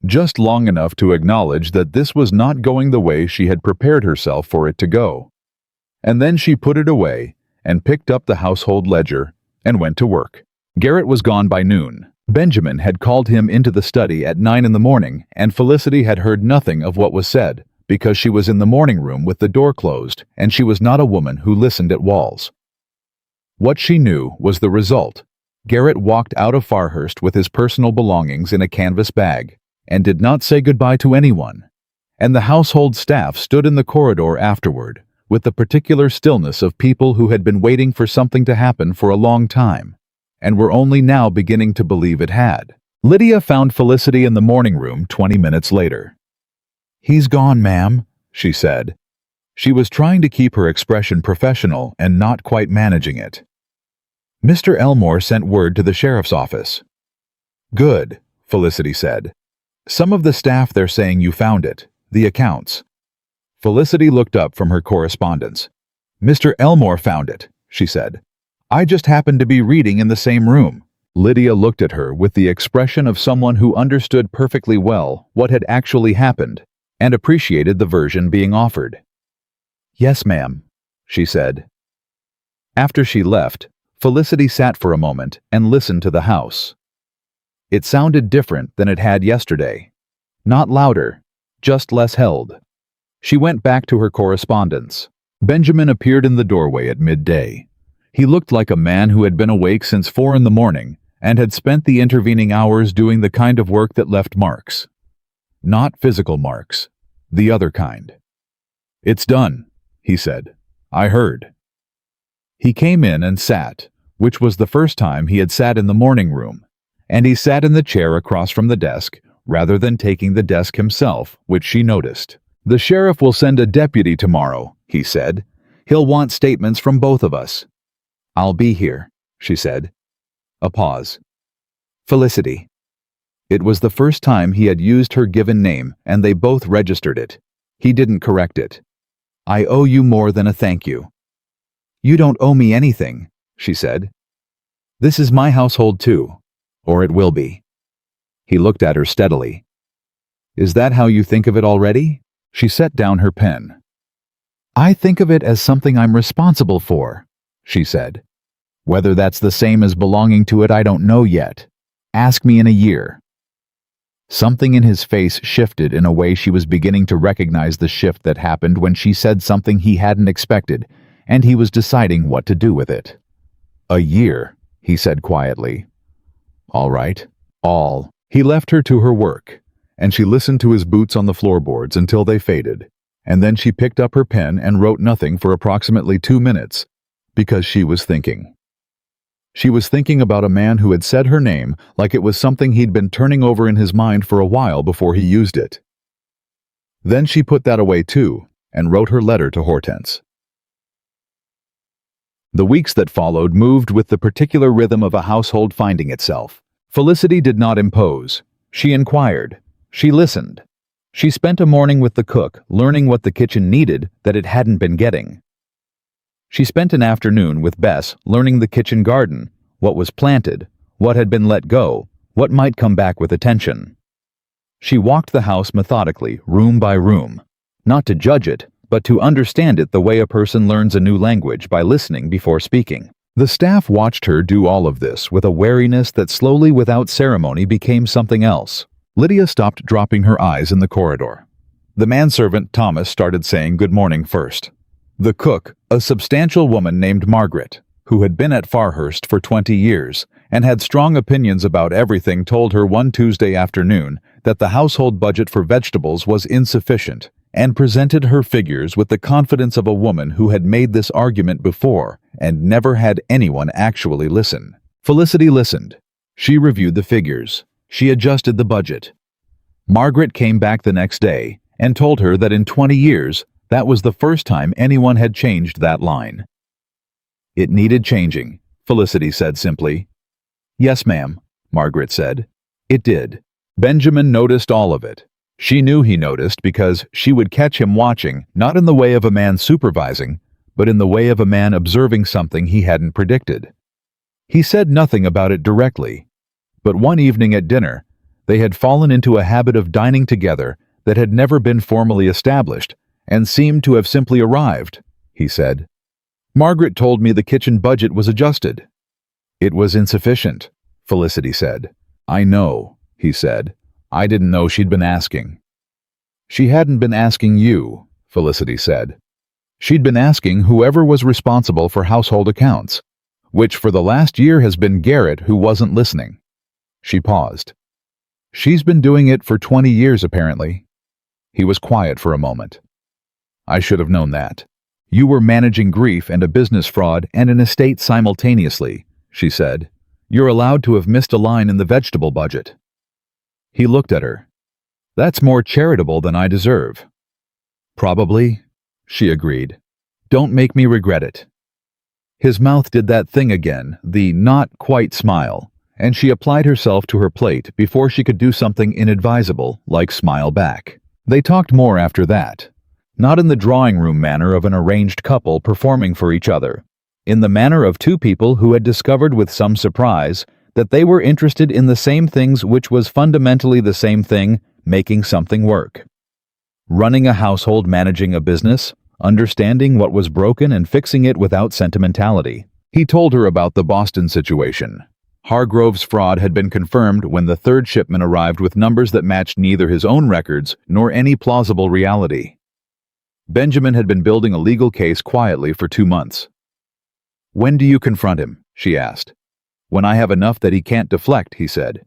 Just long enough to acknowledge that this was not going the way she had prepared herself for it to go. And then she put it away and picked up the household ledger and went to work. Garrett was gone by noon. Benjamin had called him into the study at 9 in the morning, and Felicity had heard nothing of what was said, because she was in the morning room with the door closed, and she was not a woman who listened at walls. What she knew was the result. Garrett walked out of Farhurst with his personal belongings in a canvas bag, and did not say goodbye to anyone. And the household staff stood in the corridor afterward, with the particular stillness of people who had been waiting for something to happen for a long time, and were only now beginning to believe it had. Lydia found Felicity in the morning room 20 minutes later. He's gone, ma'am, she said. She was trying to keep her expression professional and not quite managing it. Mr. Elmore sent word to the sheriff's office. Good, Felicity said. Some of the staff they're saying you found it, the accounts. Felicity looked up from her correspondence. Mr. Elmore found it, she said. I just happened to be reading in the same room. Lydia looked at her with the expression of someone who understood perfectly well what had actually happened and appreciated the version being offered. Yes, ma'am, she said. After she left, Felicity sat for a moment and listened to the house. It sounded different than it had yesterday. Not louder, just less held. She went back to her correspondence. Benjamin appeared in the doorway at midday. He looked like a man who had been awake since 4 in the morning and had spent the intervening hours doing the kind of work that left marks. Not physical marks, the other kind. It's done, he said. I heard. He came in and sat, which was the first time he had sat in the morning room, and he sat in the chair across from the desk rather than taking the desk himself, which she noticed. The sheriff will send a deputy tomorrow, he said. He'll want statements from both of us. I'll be here, she said. A pause. Felicity. It was the first time he had used her given name, and they both registered it. He didn't correct it. I owe you more than a thank you. You don't owe me anything, she said. This is my household too, or it will be. He looked at her steadily. Is that how you think of it already? She set down her pen. I think of it as something I'm responsible for, she said. Whether that's the same as belonging to it, I don't know yet. Ask me in a year. Something in his face shifted in a way she was beginning to recognize the shift that happened when she said something he hadn't expected, and he was deciding what to do with it. A year, he said quietly. All right, all. He left her to her work, and she listened to his boots on the floorboards until they faded, and then she picked up her pen and wrote nothing for approximately 2 minutes, because she was thinking. She was thinking about a man who had said her name like it was something he'd been turning over in his mind for a while before he used it. Then she put that away too, and wrote her letter to Hortense. The weeks that followed moved with the particular rhythm of a household finding itself. Felicity did not impose. She inquired. She listened. She spent a morning with the cook, learning what the kitchen needed that it hadn't been getting. She spent an afternoon with Bess, learning the kitchen garden, what was planted, what had been let go, what might come back with attention. She walked the house methodically, room by room, not to judge it, but to understand it the way a person learns a new language by listening before speaking. The staff watched her do all of this with a wariness that slowly, without ceremony, became something else. Lydia stopped dropping her eyes in the corridor. The manservant, Thomas, started saying good morning first. The cook, a substantial woman named Margaret, who had been at Farhurst for 20 years and had strong opinions about everything, told her one Tuesday afternoon that the household budget for vegetables was insufficient, and presented her figures with the confidence of a woman who had made this argument before and never had anyone actually listen. Felicity listened. She reviewed the figures. She adjusted the budget. Margaret came back the next day and told her that in 20 years, that was the first time anyone had changed that line. It needed changing, Felicity said simply. Yes, ma'am, Margaret said. It did. Benjamin noticed all of it. She knew he noticed because she would catch him watching, not in the way of a man supervising, but in the way of a man observing something he hadn't predicted. He said nothing about it directly, but one evening at dinner, they had fallen into a habit of dining together that had never been formally established, and seemed to have simply arrived, he said. Margaret told me the kitchen budget was adjusted. It was insufficient, Felicity said. I know, he said. I didn't know she'd been asking. She hadn't been asking you, Felicity said. She'd been asking whoever was responsible for household accounts, which for the last year has been Garrett, who wasn't listening. She paused. She's been doing it for 20 years, apparently. He was quiet for a moment. I should have known that. You were managing grief and a business fraud and an estate simultaneously, she said. You're allowed to have missed a line in the vegetable budget. He looked at her. That's more charitable than I deserve. Probably, she agreed. Don't make me regret it. His mouth did that thing again, the not quite smile, and she applied herself to her plate before she could do something inadvisable, like smile back. They talked more after that. Not in the drawing room manner of an arranged couple performing for each other, in the manner of two people who had discovered with some surprise that they were interested in the same things, which was fundamentally the same thing, making something work. Running a household, managing a business, understanding what was broken and fixing it without sentimentality. He told her about the Boston situation. Hargrove's fraud had been confirmed when the third shipment arrived with numbers that matched neither his own records nor any plausible reality. Benjamin had been building a legal case quietly for 2 months. When do you confront him? She asked. When I have enough that he can't deflect, he said.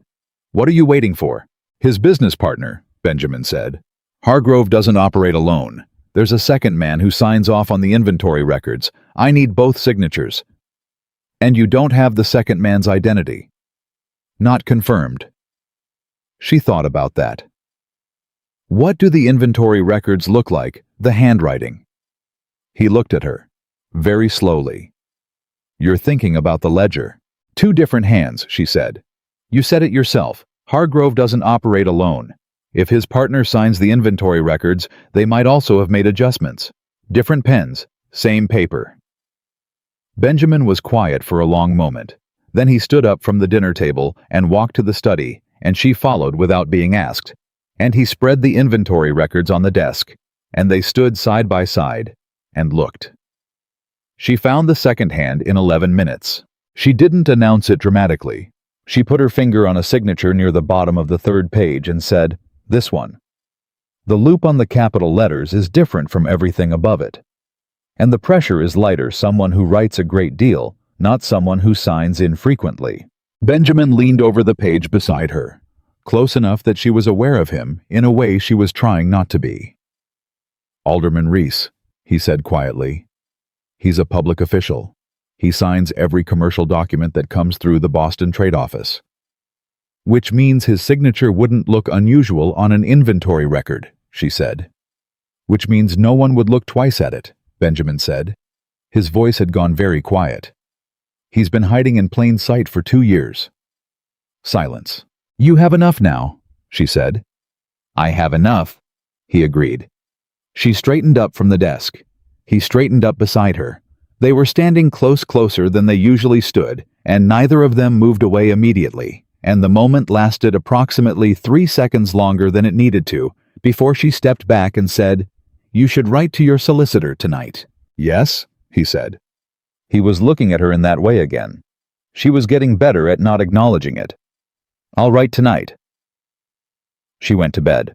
What are you waiting for? His business partner, Benjamin said. Hargrove doesn't operate alone. There's a second man who signs off on the inventory records. I need both signatures. And you don't have the second man's identity. Not confirmed. She thought about that. What do the inventory records look like, the handwriting? He looked at her, very slowly. You're thinking about the ledger. 2 different hands, she said. You said it yourself. Hargrove doesn't operate alone. If his partner signs the inventory records, they might also have made adjustments. Different pens, same paper. Benjamin was quiet for a long moment. Then he stood up from the dinner table and walked to the study, and she followed without being asked. And he spread the inventory records on the desk, and they stood side by side and looked. She found the second hand in 11 minutes. She didn't announce it dramatically. She put her finger on a signature near the bottom of the third page and said, "This one." The loop on the capital letters is different from everything above it. And the pressure is lighter, someone who writes a great deal, not someone who signs infrequently. Benjamin leaned over the page beside her, close enough that she was aware of him in a way she was trying not to be. "Alderman Reese," he said quietly. "He's a public official. He signs every commercial document that comes through the Boston Trade Office. Which means his signature wouldn't look unusual on an inventory record," she said. "Which means no one would look twice at it," Benjamin said. His voice had gone very quiet. "He's been hiding in plain sight for 2 years." Silence. "You have enough now," she said. "I have enough," he agreed. She straightened up from the desk. He straightened up beside her. They were standing closer than they usually stood, and neither of them moved away immediately, and the moment lasted approximately 3 seconds longer than it needed to, before she stepped back and said, "You should write to your solicitor tonight." "Yes?" he said. He was looking at her in that way again. She was getting better at not acknowledging it. "I'll write tonight." She went to bed.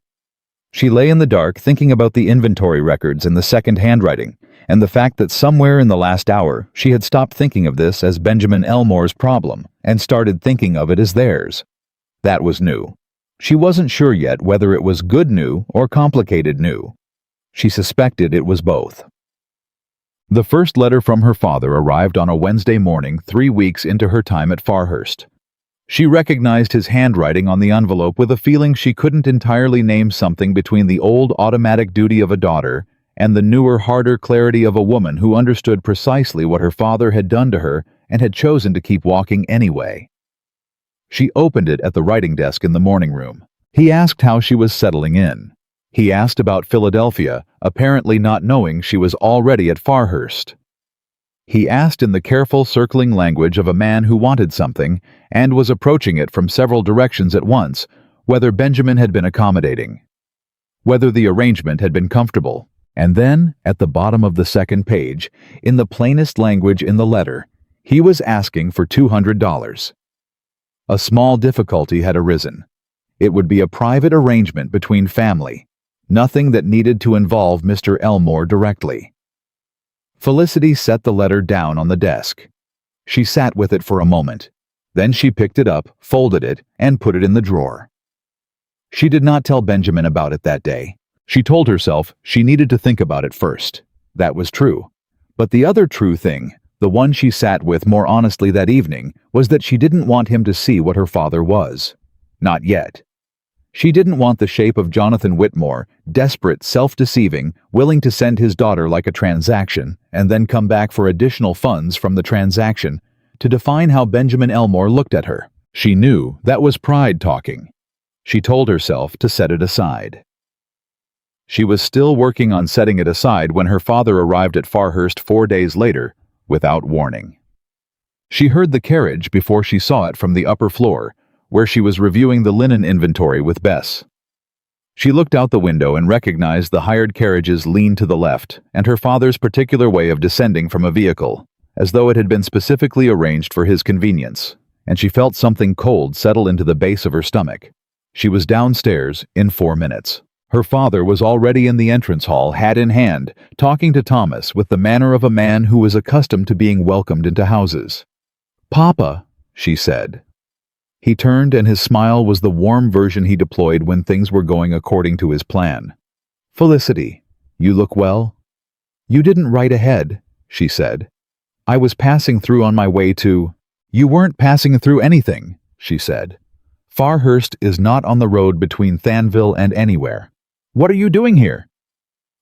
She lay in the dark thinking about the inventory records and the second handwriting, and the fact that somewhere in the last hour she had stopped thinking of this as Benjamin Elmore's problem and started thinking of it as theirs. That was new. She wasn't sure yet whether it was good new or complicated new. She suspected it was both. The first letter from her father arrived on a Wednesday morning 3 weeks into her time at Farhurst. She recognized his handwriting on the envelope with a feeling she couldn't entirely name, something between the old automatic duty of a daughter and the newer, harder clarity of a woman who understood precisely what her father had done to her and had chosen to keep walking anyway. She opened it at the writing desk in the morning room. He asked how she was settling in. He asked about Philadelphia, apparently not knowing she was already at Farhurst. He asked in the careful, circling language of a man who wanted something and was approaching it from several directions at once, whether Benjamin had been accommodating, whether the arrangement had been comfortable. And then, at the bottom of the second page, in the plainest language in the letter, he was asking for $200. A small difficulty had arisen. It would be a private arrangement between family, nothing that needed to involve Mr. Elmore directly. Felicity set the letter down on the desk. She sat with it for a moment. Then she picked it up, folded it, and put it in the drawer. She did not tell Benjamin about it that day. She told herself she needed to think about it first. That was true. But the other true thing, the one she sat with more honestly that evening, was that she didn't want him to see what her father was. Not yet. She didn't want the shape of Jonathan Whitmore, desperate, self-deceiving, willing to send his daughter like a transaction, and then come back for additional funds from the transaction, to define how Benjamin Elmore looked at her. She knew that was pride talking. She told herself to set it aside. She was still working on setting it aside when her father arrived at Farhurst 4 days later, without warning. She heard the carriage before she saw it from the upper floor, where she was reviewing the linen inventory with Bess. She looked out the window and recognized the hired carriage's lean to the left and her father's particular way of descending from a vehicle, as though it had been specifically arranged for his convenience, and she felt something cold settle into the base of her stomach. She was downstairs in 4 minutes. Her father was already in the entrance hall, hat in hand, talking to Thomas with the manner of a man who was accustomed to being welcomed into houses. "Papa," she said. He turned, and his smile was the warm version he deployed when things were going according to his plan. "Felicity, you look well." "You didn't write ahead," she said. "I was passing through on my way to—" "You weren't passing through anything," she said. "Farhurst is not on the road between Thanville and anywhere. What are you doing here?"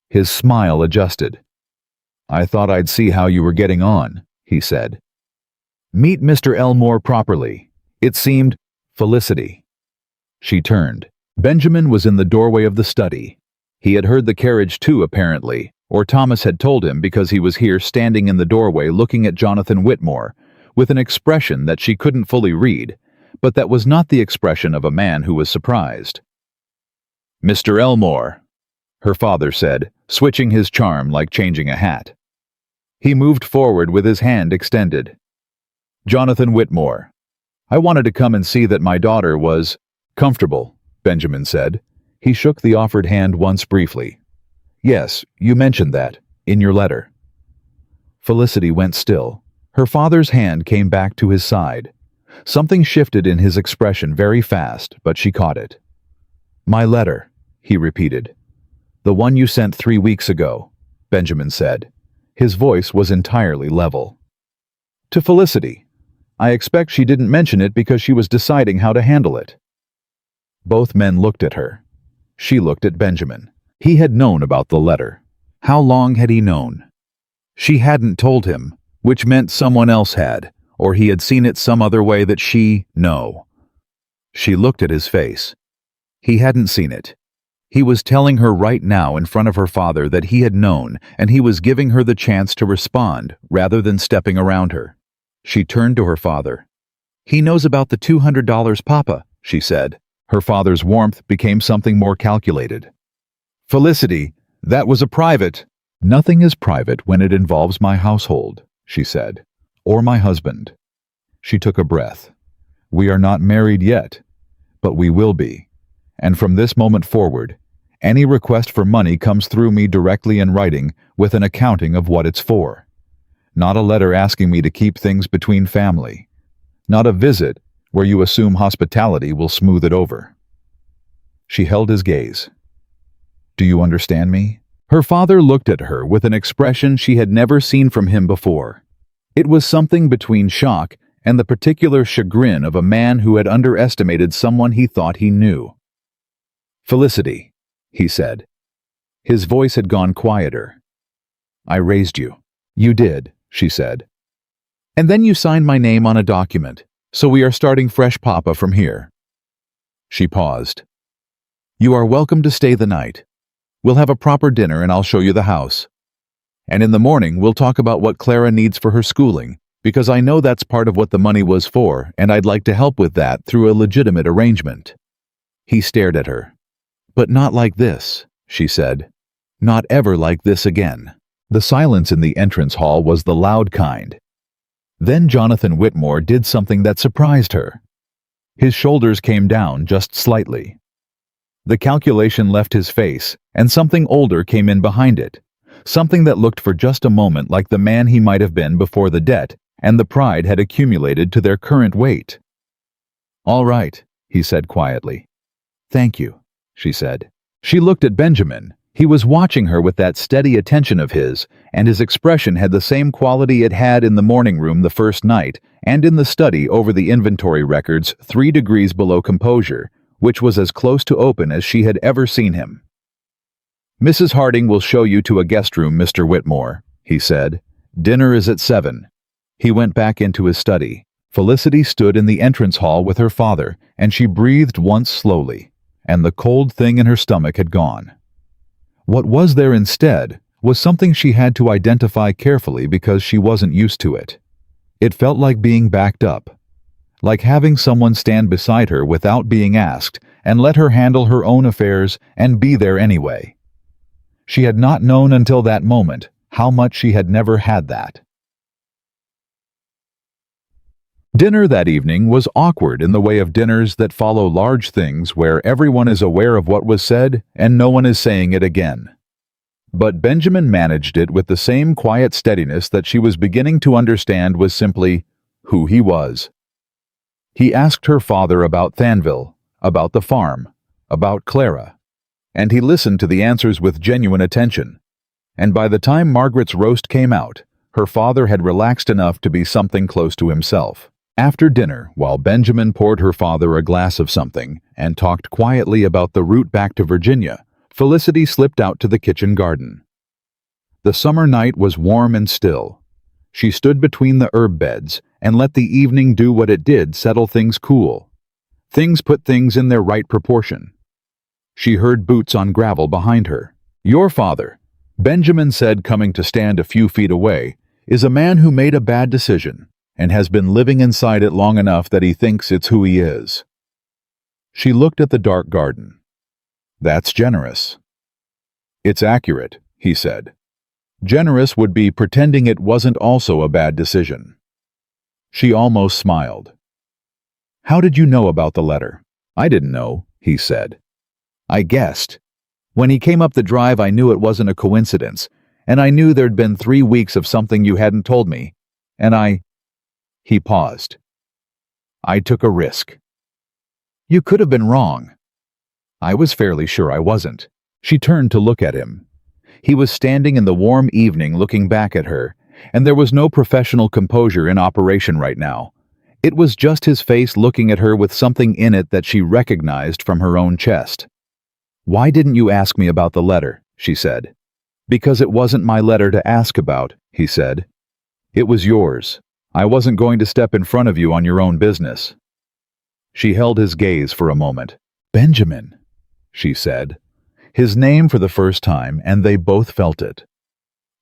His smile adjusted. "I thought I'd see how you were getting on," he said. "Meet Mr. Elmore properly. It seemed—" Felicity. She turned. Benjamin was in the doorway of the study. He had heard the carriage too, apparently, or Thomas had told him because he was here standing in the doorway looking at Jonathan Whitmore, with an expression that she couldn't fully read, but that was not the expression of a man who was surprised. "Mr. Elmore," her father said, switching his charm like changing a hat. He moved forward with his hand extended. "Jonathan Whitmore. I wanted to come and see that my daughter was comfortable," Benjamin said. He shook the offered hand once briefly. "Yes, you mentioned that, in your letter." Felicity went still. Her father's hand came back to his side. Something shifted in his expression very fast, but she caught it. "My letter," he repeated. "The one you sent 3 weeks ago," Benjamin said. His voice was entirely level. "To Felicity. I expect she didn't mention it because she was deciding how to handle it." Both men looked at her. She looked at Benjamin. He had known about the letter. How long had he known? She hadn't told him, which meant someone else had, or he had seen it some other way that no. She looked at his face. He hadn't seen it. He was telling her right now in front of her father that he had known, and he was giving her the chance to respond rather than stepping around her. She turned to her father. "He knows about the $200, Papa," she said. Her father's warmth became something more calculated. "Felicity, that was a private—" "Nothing is private when it involves my household," she said, "or my husband." She took a breath. "We are not married yet, but we will be. And from this moment forward, any request for money comes through me directly in writing with an accounting of what it's for. Not a letter asking me to keep things between family. Not a visit where you assume hospitality will smooth it over." She held his gaze. "Do you understand me?" Her father looked at her with an expression she had never seen from him before. It was something between shock and the particular chagrin of a man who had underestimated someone he thought he knew. "Felicity," he said. His voice had gone quieter. "I raised you." "You did," she said. "And then you signed my name on a document, so we are starting fresh, Papa, from here." She paused. "You are welcome to stay the night. We'll have a proper dinner and I'll show you the house. And in the morning we'll talk about what Clara needs for her schooling, because I know that's part of what the money was for, and I'd like to help with that through a legitimate arrangement." He stared at her. "But not like this," she said. "Not ever like this again." The silence in the entrance hall was the loud kind. Then Jonathan Whitmore did something that surprised her. His shoulders came down just slightly. The calculation left his face, and something older came in behind it, something that looked for just a moment like the man he might have been before the debt and the pride had accumulated to their current weight. "All right," he said quietly. "Thank you," she said. She looked at Benjamin. He was watching her with that steady attention of his, and his expression had the same quality it had in the morning room the first night and in the study over the inventory records 3 degrees below composure, which was as close to open as she had ever seen him. "Mrs. Harding will show you to a guest room, Mr. Whitmore," he said. "Dinner is at 7. He went back into his study. Felicity stood in the entrance hall with her father, and she breathed once slowly, and the cold thing in her stomach had gone. What was there instead was something she had to identify carefully because she wasn't used to it. It felt like being backed up, like having someone stand beside her without being asked and let her handle her own affairs and be there anyway. She had not known until that moment how much she had never had that. Dinner that evening was awkward in the way of dinners that follow large things where everyone is aware of what was said and no one is saying it again. But Benjamin managed it with the same quiet steadiness that she was beginning to understand was simply who he was. He asked her father about Thanville, about the farm, about Clara, and he listened to the answers with genuine attention. And by the time Margaret's roast came out, her father had relaxed enough to be something close to himself. After dinner, while Benjamin poured her father a glass of something and talked quietly about the route back to Virginia, Felicity slipped out to the kitchen garden. The summer night was warm and still. She stood between the herb beds and let the evening do what it did, settle things cool. Things put things in their right proportion. She heard boots on gravel behind her. "Your father," Benjamin said, coming to stand a few feet away, "is a man who made a bad decision and has been living inside it long enough that he thinks it's who he is." She looked at the dark garden. "That's generous." "It's accurate," he said. "Generous would be pretending it wasn't also a bad decision." She almost smiled. "How did you know about the letter?" "I didn't know," he said. "I guessed. When he came up the drive, I knew it wasn't a coincidence, and I knew there'd been 3 weeks of something you hadn't told me, and He paused. "I took a risk." "You could have been wrong." "I was fairly sure I wasn't." She turned to look at him. He was standing in the warm evening looking back at her, and there was no professional composure in operation right now. It was just his face looking at her with something in it that she recognized from her own chest. "Why didn't you ask me about the letter?" she said. "Because it wasn't my letter to ask about," he said. "It was yours. I wasn't going to step in front of you on your own business." She held his gaze for a moment. "Benjamin," she said. His name for the first time, and they both felt it.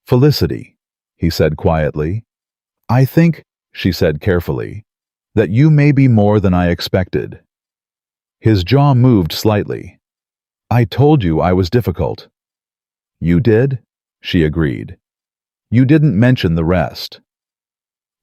"Felicity," he said quietly. "I think," she said carefully, "that you may be more than I expected." His jaw moved slightly. "I told you I was difficult." "You did?" she agreed. "You didn't mention the rest."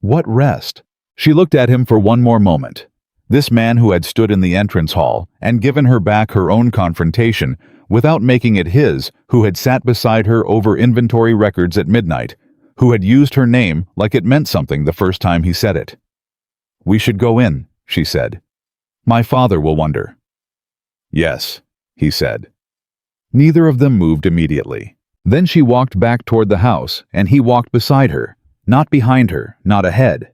"What rest?" She looked at him for one more moment. This man who had stood in the entrance hall and given her back her own confrontation without making it his, who had sat beside her over inventory records at midnight, who had used her name like it meant something the first time he said it. "We should go in," she said. "My father will wonder." "Yes," he said. Neither of them moved immediately. Then she walked back toward the house, and he walked beside her, not behind her, not ahead.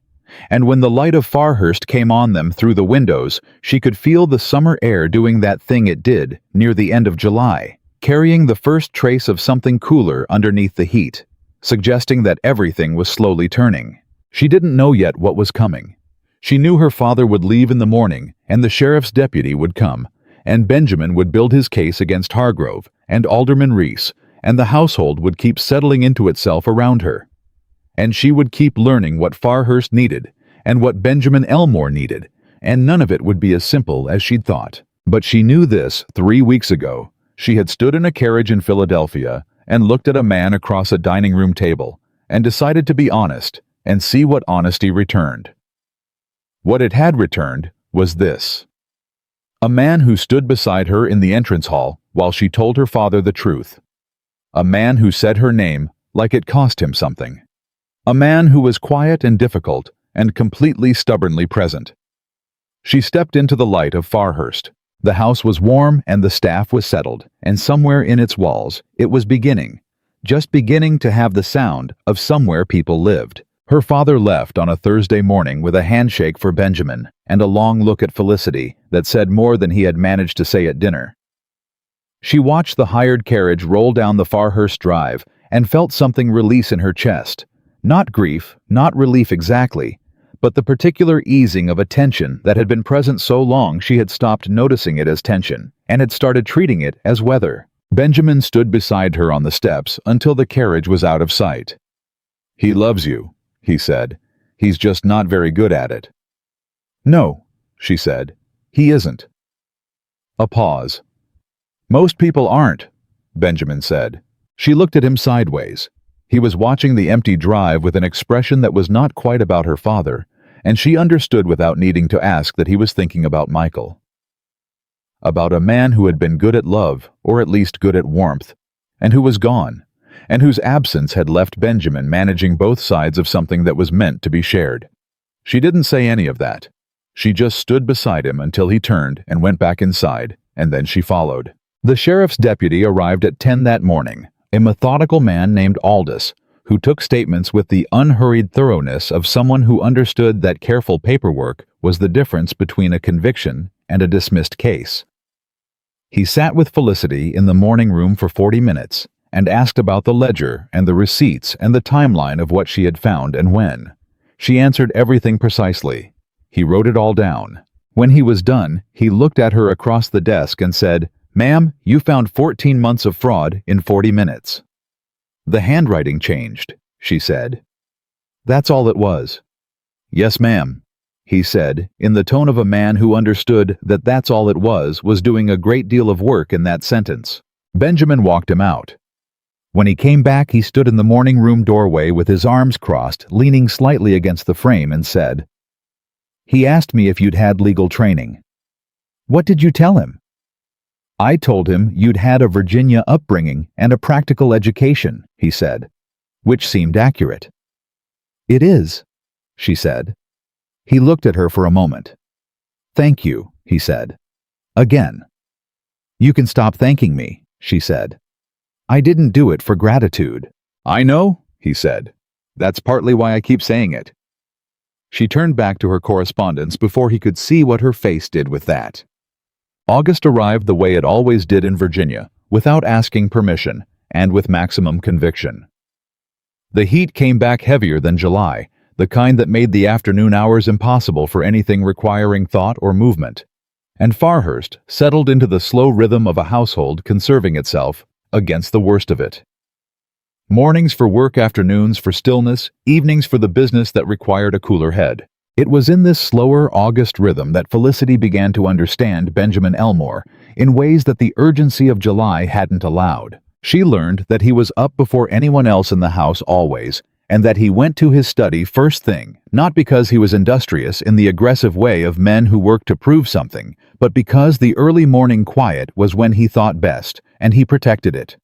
And when the light of Farhurst came on them through the windows, she could feel the summer air doing that thing it did near the end of July, carrying the first trace of something cooler underneath the heat, suggesting that everything was slowly turning. She didn't know yet what was coming. She knew her father would leave in the morning, and the sheriff's deputy would come, and Benjamin would build his case against Hargrove and Alderman Reese, and the household would keep settling into itself around her. And she would keep learning what Farhurst needed and what Benjamin Elmore needed, and none of it would be as simple as she'd thought. But she knew this 3 weeks ago. She had stood in a carriage in Philadelphia and looked at a man across a dining room table and decided to be honest and see what honesty returned. What it had returned was this. A man who stood beside her in the entrance hall while she told her father the truth. A man who said her name like it cost him something. A man who was quiet and difficult and completely stubbornly present. She stepped into the light of Farhurst. The house was warm and the staff was settled, and somewhere in its walls it was just beginning to have the sound of somewhere people lived. Her father left on a Thursday morning with a handshake for Benjamin and a long look at Felicity that said more than he had managed to say at dinner. She watched the hired carriage roll down the Farhurst Drive and felt something release in her chest. Not grief, not relief exactly, but the particular easing of a tension that had been present so long she had stopped noticing it as tension and had started treating it as weather. Benjamin stood beside her on the steps until the carriage was out of sight. "He loves you," he said. "He's just not very good at it." "No," she said. "He isn't." A pause. "Most people aren't," Benjamin said. She looked at him sideways. He was watching the empty drive with an expression that was not quite about her father, and she understood without needing to ask that he was thinking about Michael. About a man who had been good at love, or at least good at warmth, and who was gone, and whose absence had left Benjamin managing both sides of something that was meant to be shared. She didn't say any of that. She just stood beside him until he turned and went back inside, and then she followed. The sheriff's deputy arrived at 10 that morning, a methodical man named Aldous, who took statements with the unhurried thoroughness of someone who understood that careful paperwork was the difference between a conviction and a dismissed case. He sat with Felicity in the morning room for 40 minutes and asked about the ledger and the receipts and the timeline of what she had found and when. She answered everything precisely. He wrote it all down. When he was done, he looked at her across the desk and said, "Ma'am, you found 14 months of fraud in 40 minutes." "The handwriting changed," she said. "That's all it was." "Yes, ma'am," he said, in the tone of a man who understood that "that's all it was" doing a great deal of work in that sentence. Benjamin walked him out. When he came back, he stood in the morning room doorway with his arms crossed, leaning slightly against the frame, and said, "He asked me if you'd had legal training." "What did you tell him?" "I told him you'd had a Virginia upbringing and a practical education," he said, which seemed accurate. "It is," she said. He looked at her for a moment. "Thank you," he said. Again. "You can stop thanking me," she said. "I didn't do it for gratitude." "I know," he said. "That's partly why I keep saying it." She turned back to her correspondence before he could see what her face did with that. August arrived the way it always did in Virginia, without asking permission, and with maximum conviction. The heat came back heavier than July, the kind that made the afternoon hours impossible for anything requiring thought or movement. And Farhurst settled into the slow rhythm of a household conserving itself against the worst of it. Mornings for work, afternoons for stillness, evenings for the business that required a cooler head. It was in this slower August rhythm that Felicity began to understand Benjamin Elmore in ways that the urgency of July hadn't allowed. She learned that he was up before anyone else in the house always, and that he went to his study first thing, not because he was industrious in the aggressive way of men who work to prove something, but because the early morning quiet was when he thought best, and he protected it.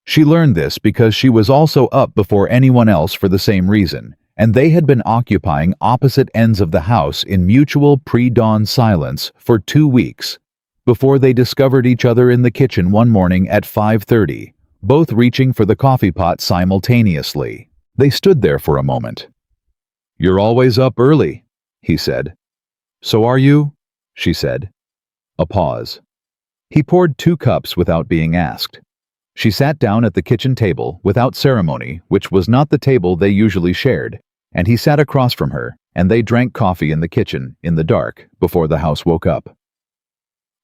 She learned this because she was also up before anyone else for the same reason, and they had been occupying opposite ends of the house in mutual pre-dawn silence for 2 weeks, before they discovered each other in the kitchen one morning at 5:30, both reaching for the coffee pot simultaneously. They stood there for a moment. "You're always up early," he said. "So are you?" she said. A pause. He poured 2 cups without being asked. She sat down at the kitchen table without ceremony, which was not the table they usually shared, and he sat across from her, and they drank coffee in the kitchen, in the dark, before the house woke up.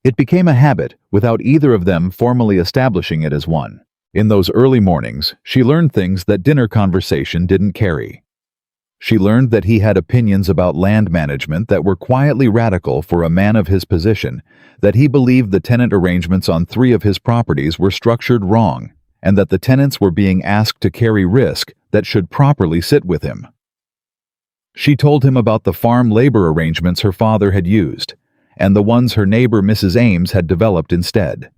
It became a habit without either of them formally establishing it as one. In those early mornings, she learned things that dinner conversation didn't carry. She learned that he had opinions about land management that were quietly radical for a man of his position, that he believed the tenant arrangements on 3 of his properties were structured wrong, and that the tenants were being asked to carry risk that should properly sit with him. She told him about the farm labor arrangements her father had used, and the ones her neighbor Mrs. Ames had developed instead.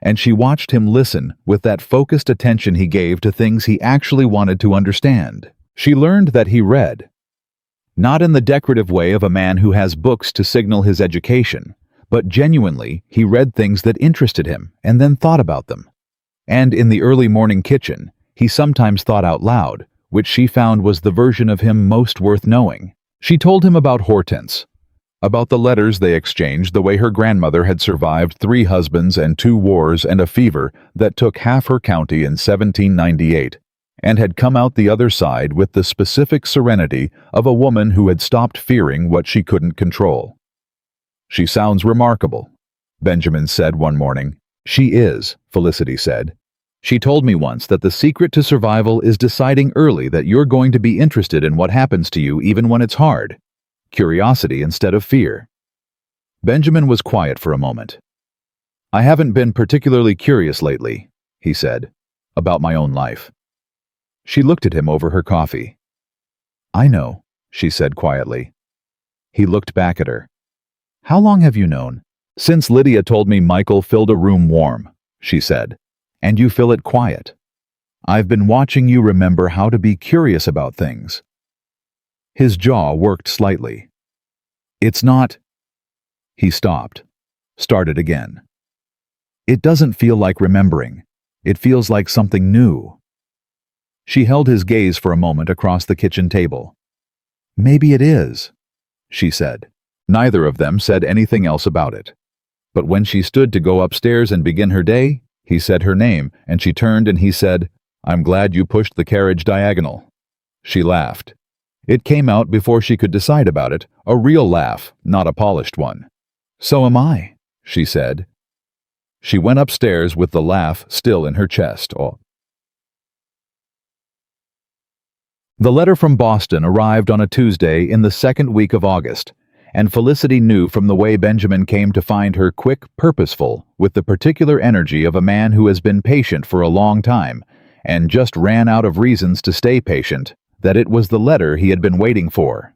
And she watched him listen with that focused attention he gave to things he actually wanted to understand. She learned that he read. Not in the decorative way of a man who has books to signal his education, but genuinely he read things that interested him and then thought about them. And in the early morning kitchen, he sometimes thought out loud, which she found was the version of him most worth knowing. She told him about Hortense, about the letters they exchanged, the way her grandmother had survived 3 husbands and 2 wars and a fever that took half her county in 1798, and had come out the other side with the specific serenity of a woman who had stopped fearing what she couldn't control. "She sounds remarkable," Benjamin said one morning. "She is," Felicity said. "She told me once that the secret to survival is deciding early that you're going to be interested in what happens to you even when it's hard. Curiosity instead of fear." Benjamin was quiet for a moment. "I haven't been particularly curious lately," he said, "about my own life." She looked at him over her coffee. "I know," she said quietly. He looked back at her. "How long have you known?" "Since Lydia told me Michael filled a room warm," she said. "And you fill it quiet. I've been watching you remember how to be curious about things." His jaw worked slightly. "It's not—" He stopped, started again. "It doesn't feel like remembering. It feels like something new." She held his gaze for a moment across the kitchen table. "Maybe it is," she said. Neither of them said anything else about it. But when she stood to go upstairs and begin her day, he said her name, and she turned and he said, "I'm glad you pushed the carriage diagonal." She laughed. It came out before she could decide about it, a real laugh, not a polished one. "So am I," she said. She went upstairs with the laugh still in her chest. The letter from Boston arrived on a Tuesday in the second week of August, and Felicity knew from the way Benjamin came to find her quick, purposeful, with the particular energy of a man who has been patient for a long time and just ran out of reasons to stay patient, that it was the letter he had been waiting for.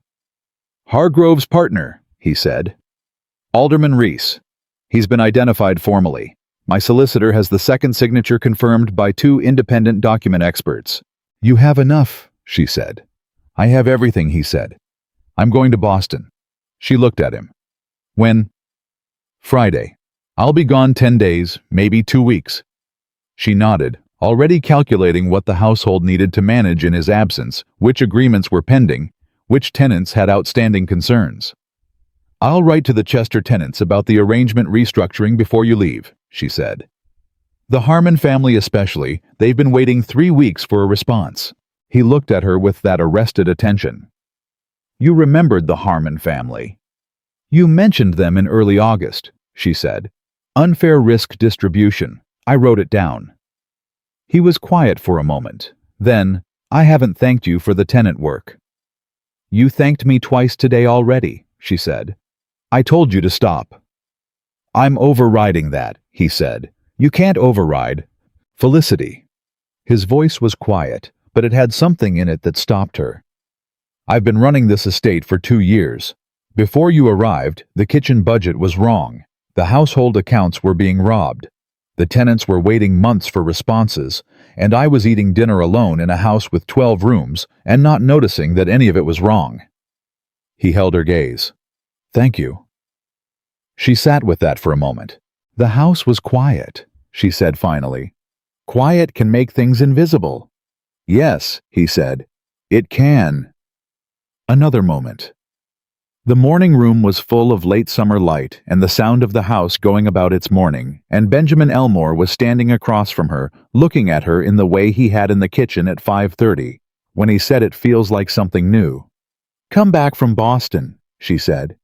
"Hargrove's partner," he said. "Alderman Reese. He's been identified formally. My solicitor has the second signature confirmed by 2 independent document experts." "You have enough," she said. "I have everything," he said. "I'm going to Boston." She looked at him. "When?" "Friday. I'll be gone 10 days, maybe 2 weeks." She nodded, already calculating what the household needed to manage in his absence, which agreements were pending, which tenants had outstanding concerns. "I'll write to the Chester tenants about the arrangement restructuring before you leave," she said. "The Harmon family especially, they've been waiting 3 weeks for a response." He looked at her with that arrested attention. "You remembered the Harmon family." "You mentioned them in early August," she said. "Unfair risk distribution. I wrote it down." He was quiet for a moment. Then, "I haven't thanked you for the tenant work." "You thanked me twice today already," she said. "I told you to stop." "I'm overriding that," he said. "You can't override Felicity." His voice was quiet, but it had something in it that stopped her. "I've been running this estate for 2 years. Before you arrived, the kitchen budget was wrong. The household accounts were being robbed. The tenants were waiting months for responses, and I was eating dinner alone in a house with 12 rooms and not noticing that any of it was wrong." He held her gaze. "Thank you." She sat with that for a moment. "The house was quiet," she said finally. "Quiet can make things invisible." "Yes," he said. "It can." Another moment. The morning room was full of late summer light and the sound of the house going about its morning, and Benjamin Elmore was standing across from her, looking at her in the way he had in the kitchen at 5:30, when he said it feels like something new. "Come back from Boston," she said.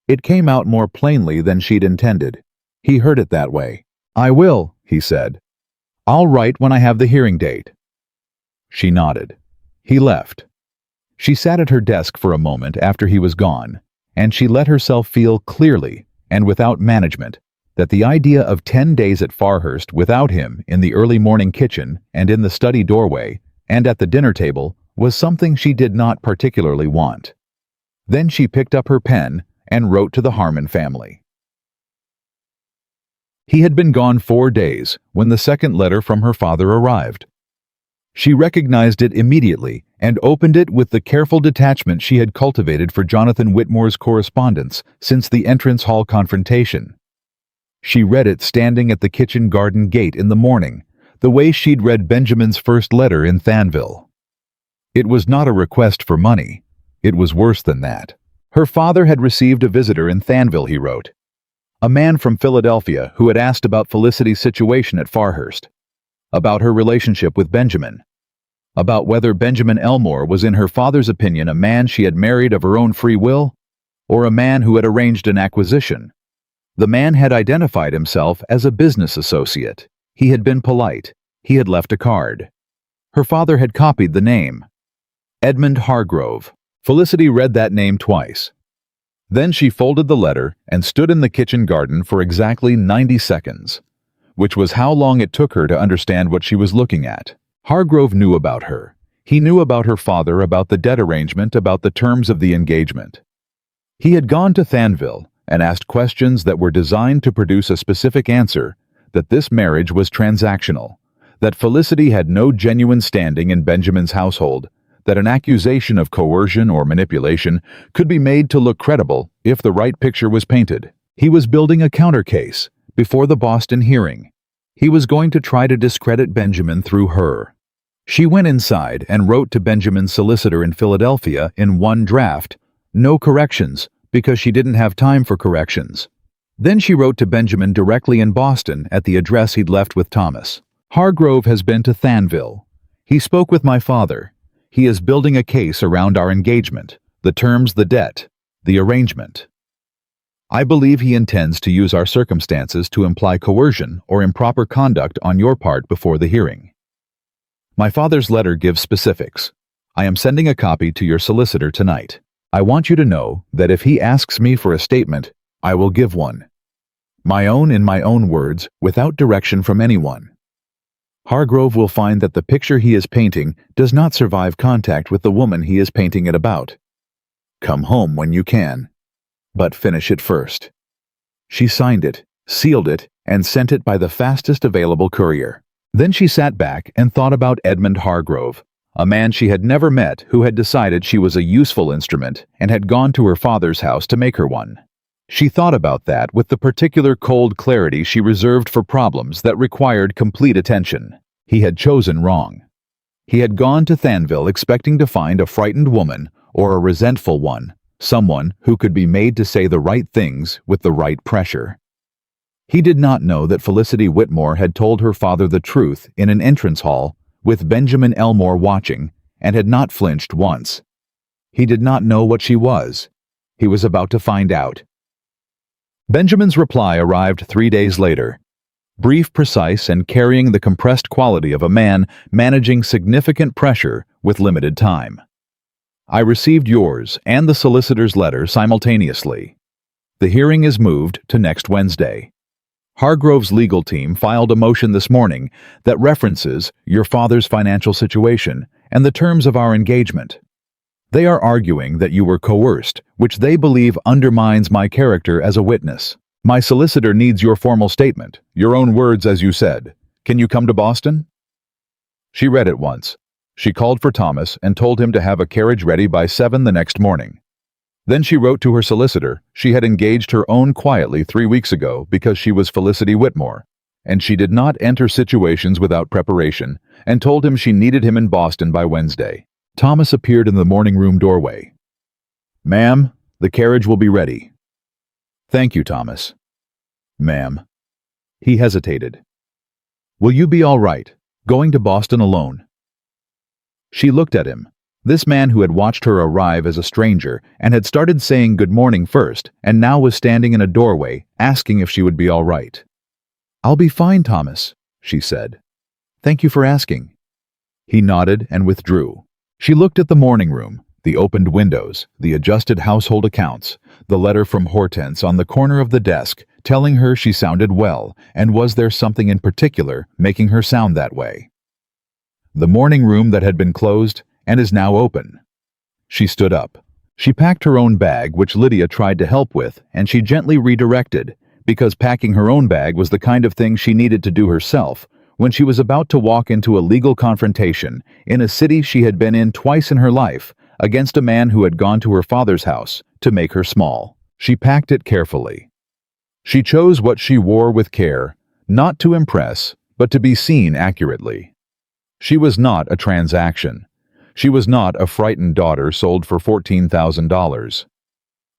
It came out more plainly than she'd intended. He heard it that way. "I will," he said. "I'll write when I have the hearing date." She nodded. He left. She sat at her desk for a moment after he was gone, and she let herself feel clearly, and without management, that the idea of 10 days at Farhurst without him in the early morning kitchen and in the study doorway and at the dinner table was something she did not particularly want. Then she picked up her pen and wrote to the Harmon family. He had been gone 4 days when the second letter from her father arrived. She recognized it immediately and opened it with the careful detachment she had cultivated for Jonathan Whitmore's correspondence since the entrance hall confrontation. She read it standing at the kitchen garden gate in the morning, the way she'd read Benjamin's first letter in Thanville. It was not a request for money. It was worse than that. Her father had received a visitor in Thanville, he wrote. A man from Philadelphia who had asked about Felicity's situation at Farhurst, about her relationship with Benjamin, about whether Benjamin Elmore was in her father's opinion a man she had married of her own free will, or a man who had arranged an acquisition. The man had identified himself as a business associate. He had been polite. He had left a card. Her father had copied the name. Edmund Hargrove. Felicity read that name twice. Then she folded the letter and stood in the kitchen garden for exactly 90 seconds, which was how long it took her to understand what she was looking at. Hargrove knew about her. He knew about her father, about the debt arrangement, about the terms of the engagement. He had gone to Thanville and asked questions that were designed to produce a specific answer, that this marriage was transactional, that Felicity had no genuine standing in Benjamin's household, that an accusation of coercion or manipulation could be made to look credible if the right picture was painted. He was building a counter case before the Boston hearing. He was going to try to discredit Benjamin through her. She went inside and wrote to Benjamin's solicitor in Philadelphia in one draft, no corrections, because she didn't have time for corrections. Then she wrote to Benjamin directly in Boston at the address he'd left with Thomas. Hargrove has been to Thanville. He spoke with my father. He is building a case around our engagement, the terms, the debt, the arrangement. I believe he intends to use our circumstances to imply coercion or improper conduct on your part before the hearing. My father's letter gives specifics. I am sending a copy to your solicitor tonight. I want you to know that if he asks me for a statement, I will give one. My own in my own words, without direction from anyone. Hargrove will find that the picture he is painting does not survive contact with the woman he is painting it about. Come home when you can, but finish it first. She signed it, sealed it, and sent it by the fastest available courier. Then she sat back and thought about Edmund Hargrove, a man she had never met who had decided she was a useful instrument and had gone to her father's house to make her one. She thought about that with the particular cold clarity she reserved for problems that required complete attention. He had chosen wrong. He had gone to Thanville expecting to find a frightened woman or a resentful one, someone who could be made to say the right things with the right pressure. He did not know that Felicity Whitmore had told her father the truth in an entrance hall with Benjamin Elmore watching and had not flinched once. He did not know what she was. He was about to find out. Benjamin's reply arrived 3 days later. Brief, precise, and carrying the compressed quality of a man managing significant pressure with limited time. I received yours and the solicitor's letter simultaneously. The hearing is moved to next Wednesday. Hargrove's legal team filed a motion this morning that references your father's financial situation and the terms of our engagement. They are arguing that you were coerced, which they believe undermines my character as a witness. My solicitor needs your formal statement, your own words as you said. Can you come to Boston? She read it once. She called for Thomas and told him to have a carriage ready by 7 the next morning. Then she wrote to her solicitor she had engaged her own quietly 3 weeks ago because she was Felicity Whitmore, and she did not enter situations without preparation, and told him she needed him in Boston by Wednesday. Thomas appeared in the morning room doorway. Ma'am, the carriage will be ready. Thank you, Thomas. Ma'am. He hesitated. Will you be all right, going to Boston alone? She looked at him, this man who had watched her arrive as a stranger and had started saying good morning first and now was standing in a doorway asking if she would be all right. I'll be fine, Thomas, she said. Thank you for asking. He nodded and withdrew. She looked at the morning room, the opened windows, the adjusted household accounts, the letter from Hortense on the corner of the desk telling her she sounded well, and was there something in particular making her sound that way? The morning room that had been closed and is now open. She stood up. She packed her own bag, which Lydia tried to help with, and she gently redirected, because packing her own bag was the kind of thing she needed to do herself, when she was about to walk into a legal confrontation in a city she had been in twice in her life against a man who had gone to her father's house to make her small. She packed it carefully. She chose what she wore with care, not to impress, but to be seen accurately. She was not a transaction. She was not a frightened daughter sold for $14,000.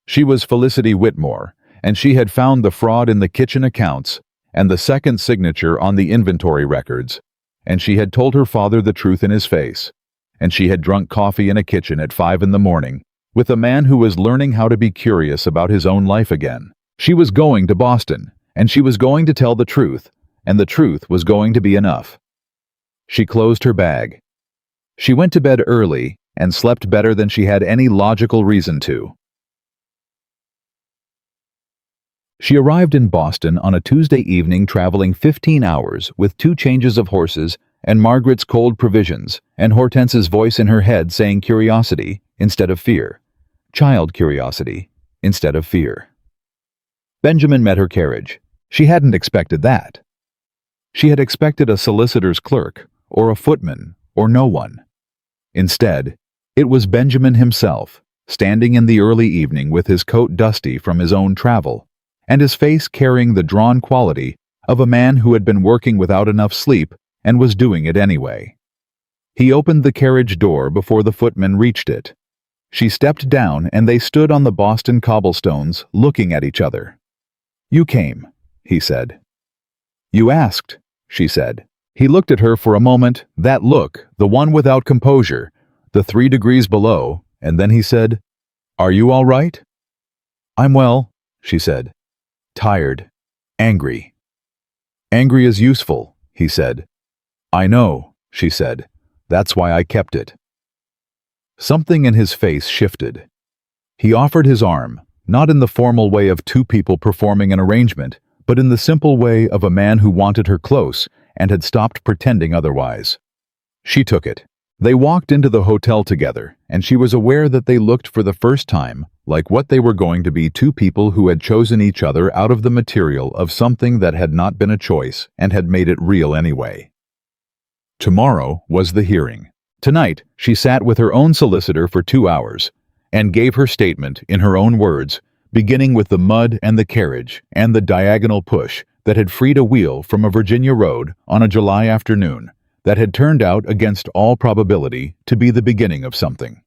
She was Felicity Whitmore, and she had found the fraud in the kitchen accounts and the second signature on the inventory records, and she had told her father the truth in his face, and she had drunk coffee in a kitchen at 5 in the morning with a man who was learning how to be curious about his own life again. She was going to Boston, and she was going to tell the truth, and the truth was going to be enough. She closed her bag. She went to bed early and slept better than she had any logical reason to. She arrived in Boston on a Tuesday evening, traveling 15 hours with 2 changes of horses and Margaret's cold provisions and Hortense's voice in her head saying curiosity instead of fear, child curiosity instead of fear. Benjamin met her carriage. She hadn't expected that. She had expected a solicitor's clerk or a footman or no one. Instead, it was Benjamin himself, standing in the early evening with his coat dusty from his own travel, and his face carrying the drawn quality of a man who had been working without enough sleep and was doing it anyway. He opened the carriage door before the footman reached it. She stepped down and they stood on the Boston cobblestones looking at each other. You came, he said. You asked, she said. He looked at her for a moment, that look, the one without composure, the 3 degrees below, and then he said, "Are you all right?" "I'm well," she said. "Tired. Angry." "Angry is useful," he said. "I know," she said. "That's why I kept it." Something in his face shifted. He offered his arm, not in the formal way of two people performing an arrangement, but in the simple way of a man who wanted her close and had stopped pretending otherwise. She took it. They walked into the hotel together, and she was aware that they looked for the first time like what they were going to be, two people who had chosen each other out of the material of something that had not been a choice and had made it real anyway. Tomorrow was the hearing. Tonight, she sat with her own solicitor for 2 hours and gave her statement in her own words, beginning with the mud and the carriage and the diagonal push that had freed a wheel from a Virginia road on a July afternoon that had turned out, against all probability, to be the beginning of something.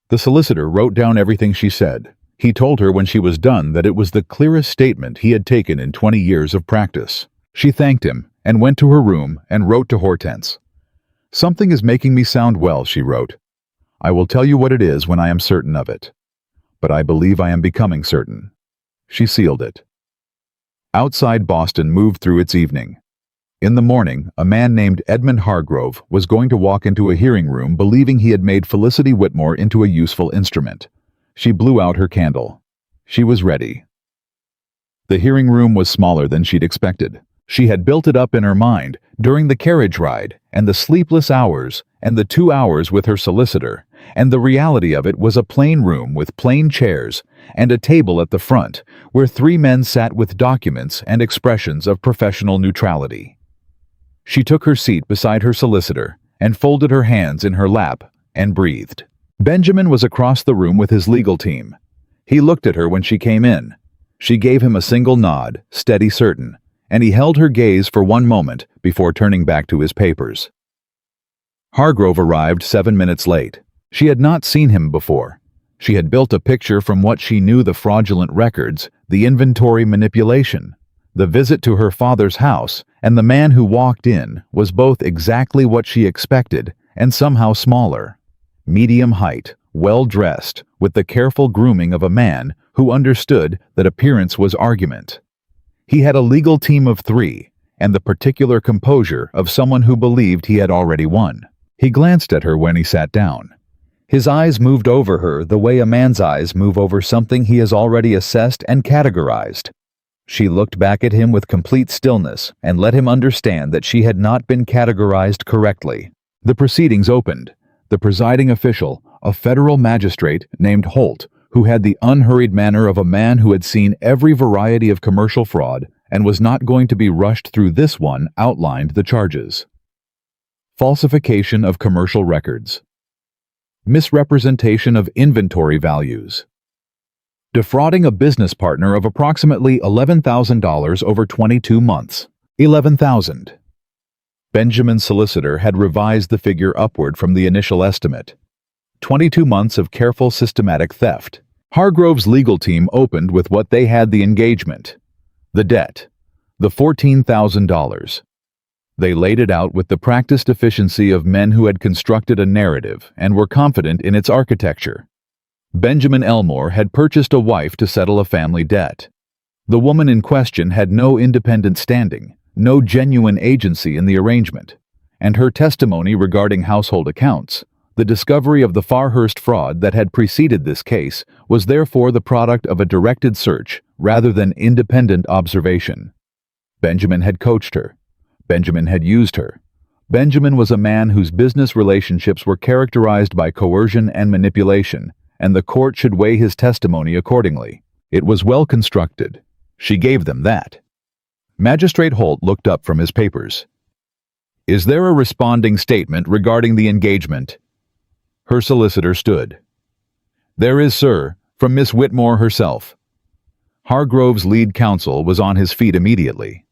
The solicitor wrote down everything she said. He told her when she was done that it was the clearest statement he had taken in 20 years of practice. She thanked him and went to her room and wrote to Hortense. "Something is making me sound well," she wrote. "I will tell you what it is when I am certain of it. But I believe I am becoming certain." She sealed it. Outside Boston moved through its evening. In the morning, a man named Edmund Hargrove was going to walk into a hearing room believing he had made Felicity Whitmore into a useful instrument. She blew out her candle. She was ready. The hearing room was smaller than she'd expected. She had built it up in her mind during the carriage ride and the sleepless hours and the 2 hours with her solicitor, and the reality of it was a plain room with plain chairs and a table at the front where 3 men sat with documents and expressions of professional neutrality. She took her seat beside her solicitor and folded her hands in her lap and breathed. Benjamin was across the room with his legal team. He looked at her when she came in. She gave him a single nod, steady, certain, and he held her gaze for 1 moment before turning back to his papers. Hargrove arrived 7 minutes late. She had not seen him before. She had built a picture from what she knew: the fraudulent records, the inventory manipulation. The visit to her father's house and the man who walked in was both exactly what she expected and somehow smaller. Medium height, well-dressed, with the careful grooming of a man who understood that appearance was argument. He had a legal team of 3 and the particular composure of someone who believed he had already won. He glanced at her when he sat down. His eyes moved over her the way a man's eyes move over something he has already assessed and categorized. She looked back at him with complete stillness and let him understand that she had not been categorized correctly. The proceedings opened. The presiding official, a federal magistrate named Holt, who had the unhurried manner of a man who had seen every variety of commercial fraud and was not going to be rushed through this one, outlined the charges. Falsification of commercial records. Misrepresentation of inventory values. Defrauding a business partner of approximately $11,000 over 22 months. $11,000. Benjamin's solicitor had revised the figure upward from the initial estimate. 22 months of careful, systematic theft. Hargrove's legal team opened with what they had: the engagement, the debt, the $14,000. They laid it out with the practiced efficiency of men who had constructed a narrative and were confident in its architecture. Benjamin Elmore had purchased a wife to settle a family debt. The woman in question had no independent standing, no genuine agency in the arrangement, and her testimony regarding household accounts, the discovery of the Farhurst fraud that had preceded this case, was therefore the product of a directed search rather than independent observation. Benjamin had coached her. Benjamin had used her. Benjamin was a man whose business relationships were characterized by coercion and manipulation, and the court should weigh his testimony accordingly. It was well constructed. She gave them that. Magistrate Holt looked up from his papers. "Is there a responding statement regarding the engagement?" Her solicitor stood. "There is, sir, from Miss Whitmore herself." Hargrove's lead counsel was on his feet immediately.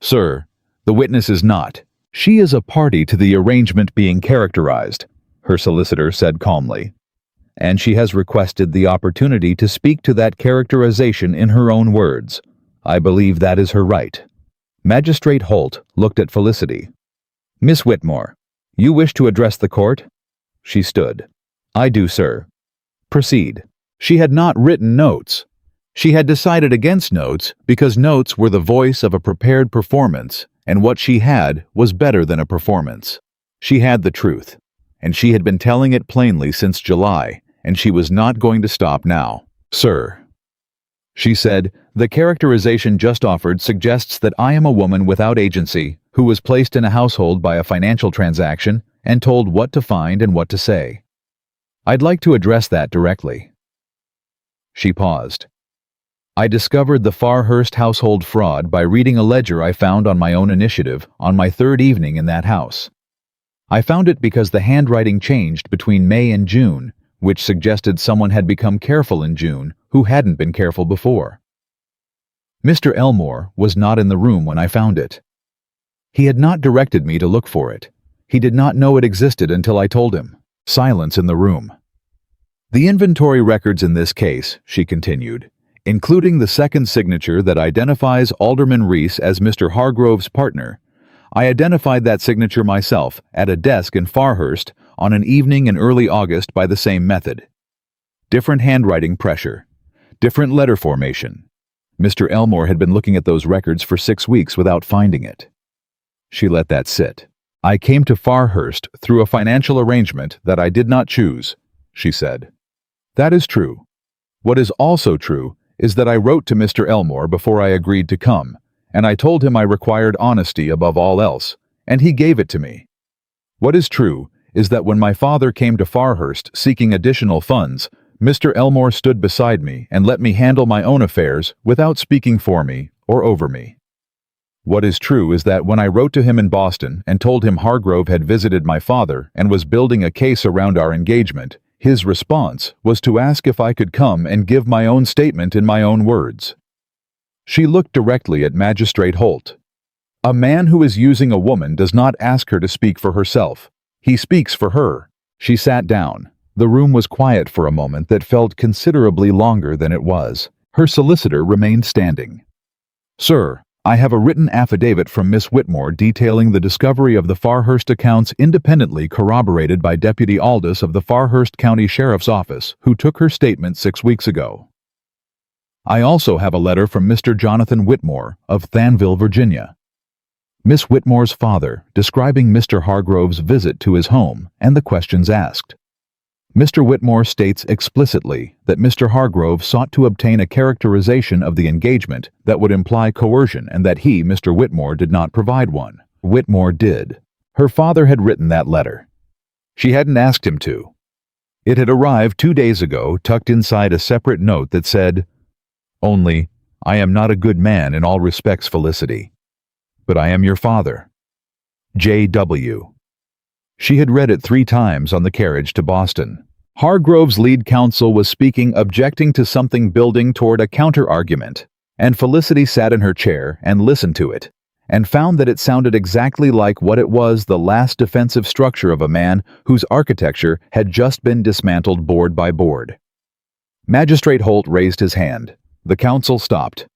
"Sir, the witness is not. She is a party to the arrangement being characterized," her solicitor said calmly, "and she has requested the opportunity to speak to that characterization in her own words. I believe that is her right." Magistrate Holt looked at Felicity. "Miss Whitmore, you wish to address the court?" She stood. "I do, sir." "Proceed." She had not written notes. She had decided against notes because notes were the voice of a prepared performance, and what she had was better than a performance. She had the truth, and she had been telling it plainly since July, and she was not going to stop now. "Sir," she said, "the characterization just offered suggests that I am a woman without agency who was placed in a household by a financial transaction and told what to find and what to say. I'd like to address that directly." She paused. "I discovered the Farhurst household fraud by reading a ledger I found on my own initiative on my third evening in that house. I found it because the handwriting changed between May and June, which suggested someone had become careful in June who hadn't been careful before. Mr. Elmore was not in the room when I found it. He had not directed me to look for it. He did not know it existed until I told him." Silence in the room. "The inventory records in this case," she continued, "including the second signature that identifies Alderman Reese as Mr. Hargrove's partner. I identified that signature myself at a desk in Farhurst on an evening in early August by the same method. Different handwriting pressure, different letter formation. Mr. Elmore had been looking at those records for 6 weeks without finding it." She let that sit. "I came to Farhurst through a financial arrangement that I did not choose," she said. "That is true. What is also true is that I wrote to Mr. Elmore before I agreed to come, and I told him I required honesty above all else, and he gave it to me. What is true is that when my father came to Farhurst seeking additional funds, Mr. Elmore stood beside me and let me handle my own affairs without speaking for me or over me. What is true is that when I wrote to him in Boston and told him Hargrove had visited my father and was building a case around our engagement, his response was to ask if I could come and give my own statement in my own words." She looked directly at Magistrate Holt. "A man who is using a woman does not ask her to speak for herself. He speaks for her." She sat down. The room was quiet for a moment that felt considerably longer than it was. Her solicitor remained standing. "Sir, I have a written affidavit from Miss Whitmore detailing the discovery of the Farhurst accounts independently corroborated by Deputy Aldous of the Farhurst County Sheriff's Office, who took her statement 6 weeks ago. I also have a letter from Mr. Jonathan Whitmore of Thanville, Virginia. Miss Whitmore's father, describing Mr. Hargrove's visit to his home and the questions asked. Mr. Whitmore states explicitly that Mr. Hargrove sought to obtain a characterization of the engagement that would imply coercion and that he, Mr. Whitmore, did not provide one. Whitmore did. Her father had written that letter. She hadn't asked him to. It had arrived 2 days ago, tucked inside a separate note that said, "Only, I am not a good man in all respects, Felicity. But I am your father. J.W." She had read it 3 times on the carriage to Boston. Hargrove's lead counsel was speaking, objecting to something building toward a counter-argument, and Felicity sat in her chair and listened to it, and found that it sounded exactly like what it was, the last defensive structure of a man whose architecture had just been dismantled board by board. Magistrate Holt raised his hand. The counsel stopped.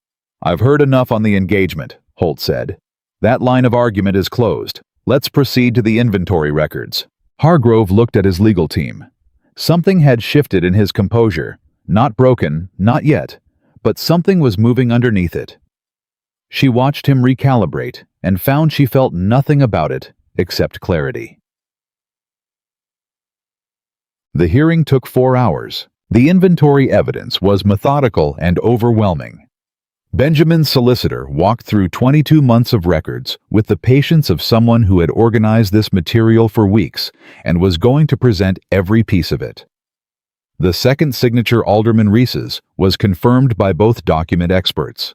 "I've heard enough on the engagement," Holt said. "That line of argument is closed. Let's proceed to the inventory records." Hargrove looked at his legal team. Something had shifted in his composure. Not broken, not yet, but something was moving underneath it. She watched him recalibrate and found she felt nothing about it except clarity. The hearing took 4 hours. The inventory evidence was methodical and overwhelming. Benjamin's solicitor walked through 22 months of records with the patience of someone who had organized this material for weeks and was going to present every piece of it. The second signature, Alderman Reese's, was confirmed by both document experts.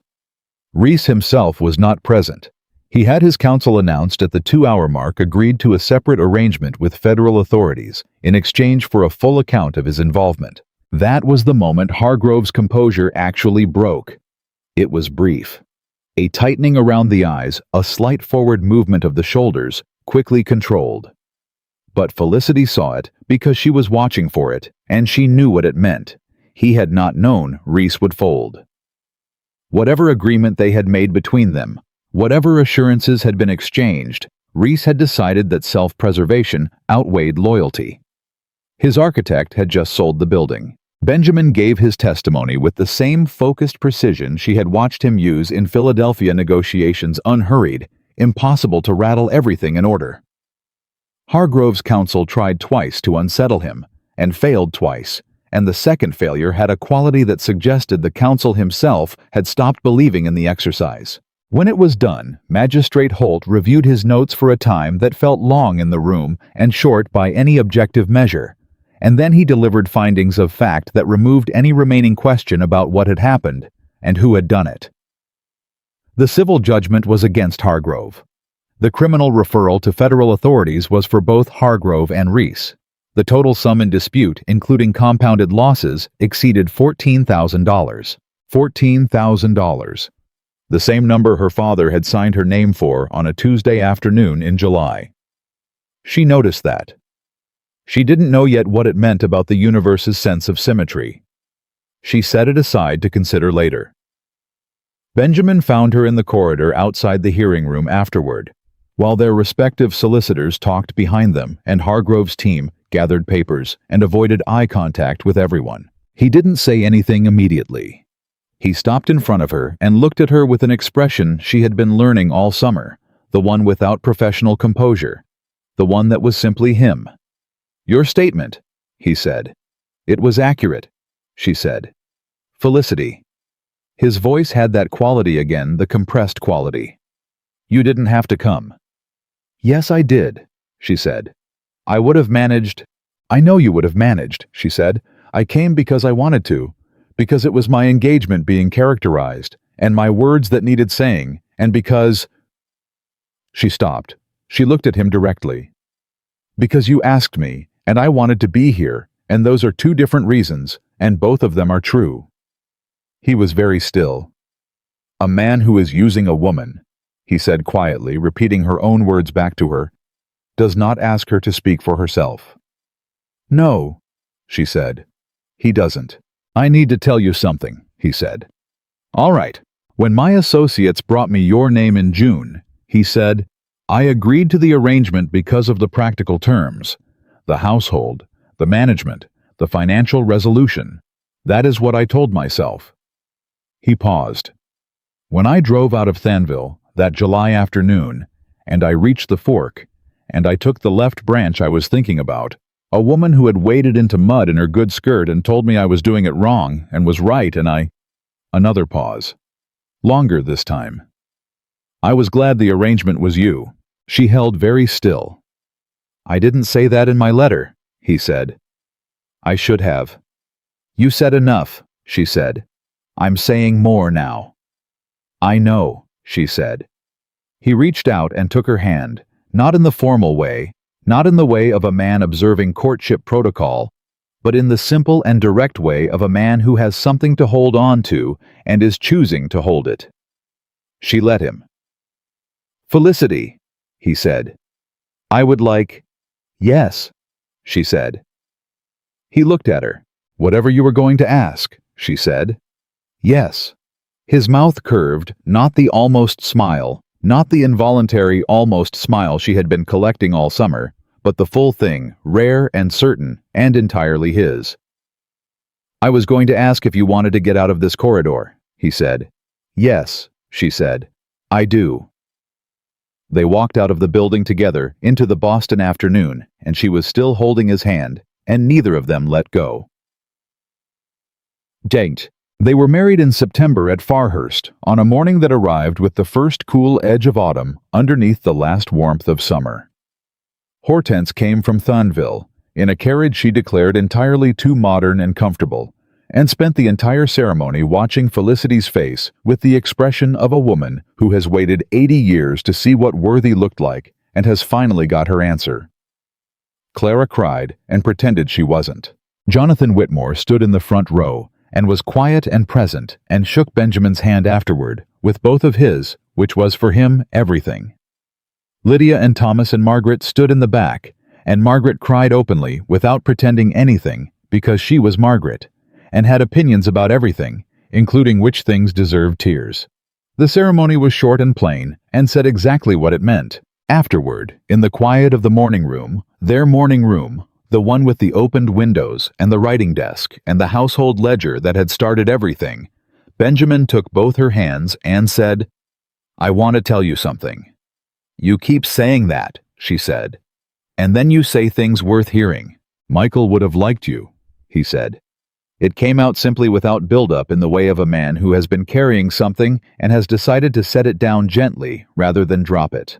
Reese himself was not present. He had his counsel announced at the 2-hour mark agreed to a separate arrangement with federal authorities in exchange for a full account of his involvement. That was the moment Hargrove's composure actually broke. It was brief. A tightening around the eyes, a slight forward movement of the shoulders, quickly controlled. But Felicity saw it because she was watching for it, and she knew what it meant. He had not known Reese would fold. Whatever agreement they had made between them, whatever assurances had been exchanged, Reese had decided that self-preservation outweighed loyalty. His architect had just sold the building. Benjamin gave his testimony with the same focused precision she had watched him use in Philadelphia negotiations, unhurried, impossible to rattle everything in order. Hargrove's counsel tried twice to unsettle him, and failed twice, and the second failure had a quality that suggested the counsel himself had stopped believing in the exercise. When it was done, Magistrate Holt reviewed his notes for a time that felt long in the room and short by any objective measure, and then he delivered findings of fact that removed any remaining question about what had happened and who had done it. The civil judgment was against Hargrove. The criminal referral to federal authorities was for both Hargrove and Reese. The total sum in dispute, including compounded losses, exceeded $14,000. $14,000. The same number her father had signed her name for on a Tuesday afternoon in July. She noticed that. She didn't know yet what it meant about the universe's sense of symmetry. She set it aside to consider later. Benjamin found her in the corridor outside the hearing room afterward, while their respective solicitors talked behind them and Hargrove's team gathered papers and avoided eye contact with everyone. He didn't say anything immediately. He stopped in front of her and looked at her with an expression she had been learning all summer, the one without professional composure, the one that was simply him. "Your statement," he said. "It was accurate," she said. "Felicity." His voice had that quality again, the compressed quality. "You didn't have to come." "Yes, I did," she said. "I would have managed." "I know you would have managed," she said. "I came because I wanted to. Because it was my engagement being characterized, and my words that needed saying, and because—" She stopped. She looked at him directly. "Because you asked me, and I wanted to be here, and those are two different reasons, and both of them are true." He was very still. "A man who is using a woman," he said quietly, repeating her own words back to her, "does not ask her to speak for herself." "No," she said. "He doesn't." "I need to tell you something," he said. "All right. When my associates brought me your name in June," he said, "I agreed to the arrangement because of the practical terms, the household, the management, the financial resolution. That is what I told myself." He paused. "When I drove out of Thanville that July afternoon, and I reached the fork, and I took the left branch I was thinking about, a woman who had waded into mud in her good skirt and told me I was doing it wrong and was right, and I—" Another pause. Longer this time. "I was glad the arrangement was you." She held very still. "I didn't say that in my letter," he said. "I should have." "You said enough," she said. "I'm saying more now." "I know," she said. He reached out and took her hand, not in the formal way, not in the way of a man observing courtship protocol, but in the simple and direct way of a man who has something to hold on to and is choosing to hold it. She let him. "Felicity," he said. "I would like—" "Yes," she said. He looked at her. "Whatever you were going to ask," she said. "Yes." His mouth curved, not the almost smile, not the involuntary almost smile she had been collecting all summer, but the full thing, rare and certain, and entirely his. "I was going to ask if you wanted to get out of this corridor," he said. "Yes," she said. "I do." They walked out of the building together into the Boston afternoon, and she was still holding his hand, and neither of them let go. Date. They were married in September at Farhurst, on a morning that arrived with the first cool edge of autumn underneath the last warmth of summer. Hortense came from Thonville, in a carriage she declared entirely too modern and comfortable, and spent the entire ceremony watching Felicity's face with the expression of a woman who has waited 80 years to see what worthy looked like and has finally got her answer. Clara cried and pretended she wasn't. Jonathan Whitmore stood in the front row and was quiet and present and shook Benjamin's hand afterward with both of his, which was for him everything. Lydia and Thomas and Margaret stood in the back, and Margaret cried openly without pretending anything because she was Margaret, and had opinions about everything, including which things deserved tears. The ceremony was short and plain, and said exactly what it meant. Afterward, in the quiet of the morning room, their morning room, The one with the opened windows and the writing desk and the household ledger that had started everything. Benjamin took both her hands and said, "I want to tell you something." "You keep saying that," she said. "And then you say things worth hearing." "Michael would have liked you," he said. It came out simply without build-up in the way of a man who has been carrying something and has decided to set it down gently rather than drop it.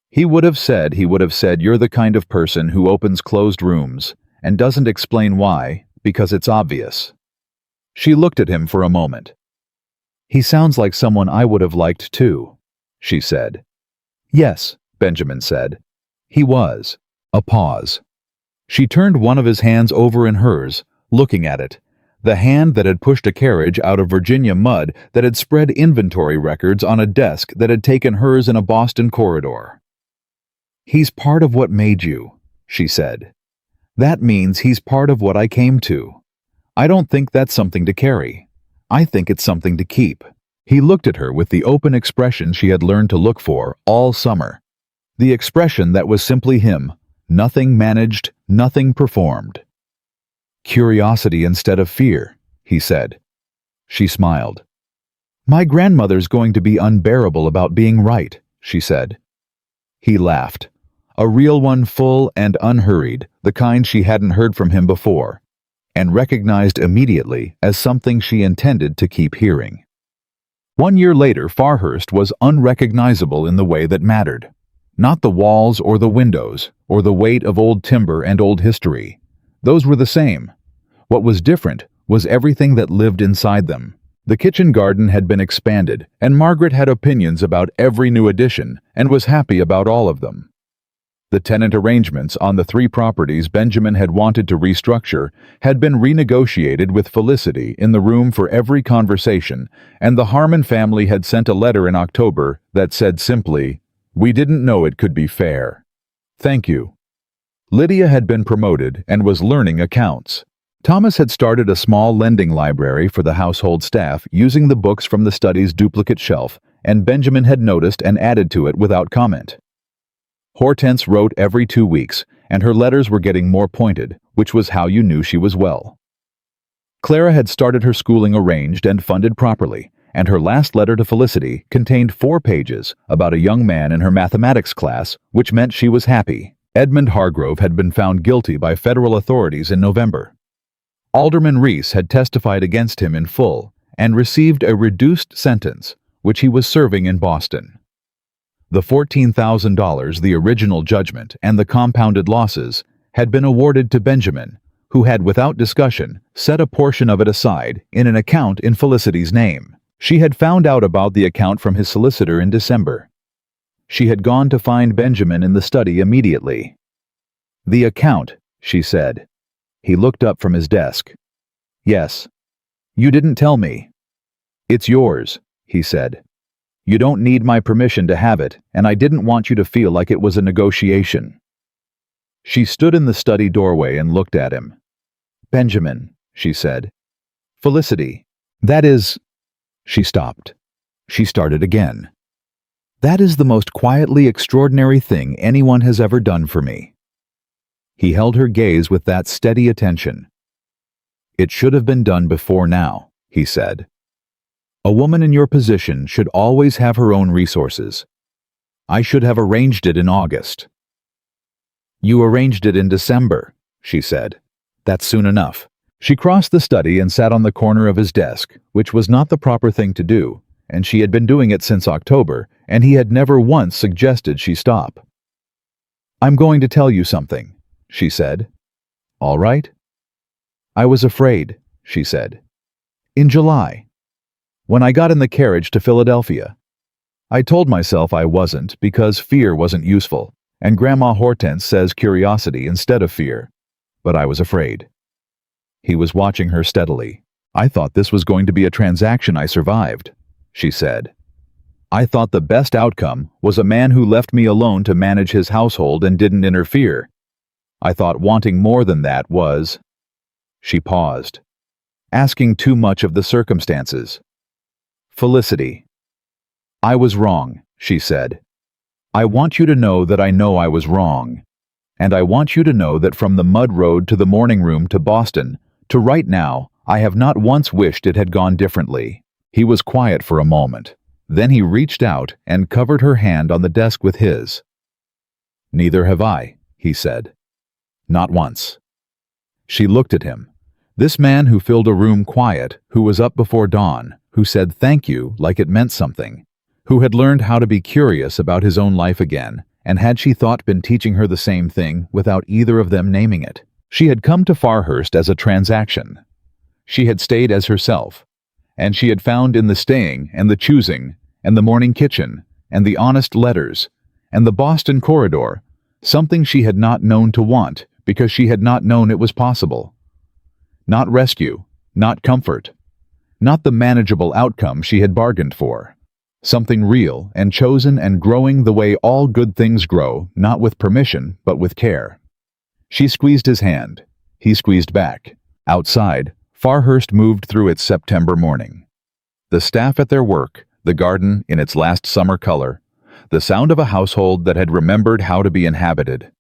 He would have said, "You're the kind of person who opens closed rooms and doesn't explain why, because it's obvious." She looked at him for a moment. "He sounds like someone I would have liked too," she said. "Yes," Benjamin said. "He was." A pause. She turned one of his hands over in hers, looking at it, the hand that had pushed a carriage out of Virginia mud, that had spread inventory records on a desk that had taken hers in a Boston corridor. "He's part of what made you," she said. "That means he's part of what I came to. I don't think that's something to carry. I think it's something to keep." He looked at her with the open expression she had learned to look for all summer. The expression that was simply him, nothing managed, nothing performed. "Curiosity instead of fear," he said. She smiled. "My grandmother's going to be unbearable about being right," she said. He laughed. A real one, full and unhurried, the kind she hadn't heard from him before, and recognized immediately as something she intended to keep hearing. 1 year later, Farhurst was unrecognizable in the way that mattered. Not the walls or the windows, or the weight of old timber and old history. Those were the same. What was different was everything that lived inside them. The kitchen garden had been expanded, and Margaret had opinions about every new addition and was happy about all of them. The tenant arrangements on the 3 properties Benjamin had wanted to restructure had been renegotiated with Felicity in the room for every conversation, and the Harmon family had sent a letter in October that said simply, "We didn't know it could be fair. Thank you." Lydia had been promoted and was learning accounts. Thomas had started a small lending library for the household staff using the books from the study's duplicate shelf, and Benjamin had noticed and added to it without comment. Hortense wrote every 2 weeks, and her letters were getting more pointed, which was how you knew she was well. Clara had started her schooling arranged and funded properly, and her last letter to Felicity contained 4 pages about a young man in her mathematics class, which meant she was happy. Edmund Hargrove had been found guilty by federal authorities in November. Alderman Reese had testified against him in full and received a reduced sentence, which he was serving in Boston. The $14,000, the original judgment, and the compounded losses had been awarded to Benjamin, who had, without discussion, set a portion of it aside in an account in Felicity's name. She had found out about the account from his solicitor in December. She had gone to find Benjamin in the study immediately. "The account," she said. He looked up from his desk. "Yes. You didn't tell me." "It's yours," he said. "You don't need my permission to have it, and I didn't want you to feel like it was a negotiation." She stood in the study doorway and looked at him. "Benjamin," she said. "Felicity, that is—" She stopped. She started again. "That is the most quietly extraordinary thing anyone has ever done for me." He held her gaze with that steady attention. "It should have been done before now," he said. "A woman in your position should always have her own resources. I should have arranged it in August." "You arranged it in December," she said. "That's soon enough." She crossed the study and sat on the corner of his desk, which was not the proper thing to do, and she had been doing it since October, and he had never once suggested she stop. "I'm going to tell you something," she said. "All right?" "I was afraid," she said. "In July. When I got in the carriage to Philadelphia. I told myself I wasn't because fear wasn't useful, and Grandma Hortense says curiosity instead of fear. But I was afraid." He was watching her steadily. "I thought this was going to be a transaction I survived," she said. "I thought the best outcome was a man who left me alone to manage his household and didn't interfere. I thought wanting more than that was—" She paused. "Asking too much of the circumstances." "Felicity." "I was wrong," she said. "I want you to know that I know I was wrong. And I want you to know that from the mud road to the morning room to Boston, to right now, I have not once wished it had gone differently." He was quiet for a moment. Then he reached out and covered her hand on the desk with his. "Neither have I," he said. "Not once." She looked at him. This man who filled a room quiet, who was up before dawn, who said thank you like it meant something, who had learned how to be curious about his own life again, and had she thought been teaching her the same thing without either of them naming it. She had come to Farhurst as a transaction. She had stayed as herself, and she had found in the staying and the choosing and the morning kitchen and the honest letters and the Boston corridor something she had not known to want because she had not known it was possible. Not rescue, not comfort, not the manageable outcome she had bargained for. Something real and chosen and growing the way all good things grow, not with permission, but with care. She squeezed his hand. He squeezed back. Outside, Farhurst moved through its September morning. The staff at their work, the garden in its last summer color, the sound of a household that had remembered how to be inhabited.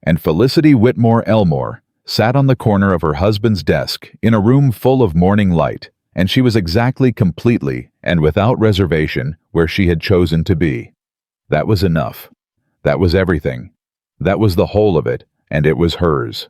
And Felicity Whitmore Elmore sat on the corner of her husband's desk in a room full of morning light, and she was exactly, completely, and without reservation where she had chosen to be. That was enough. That was everything. That was the whole of it, and it was hers.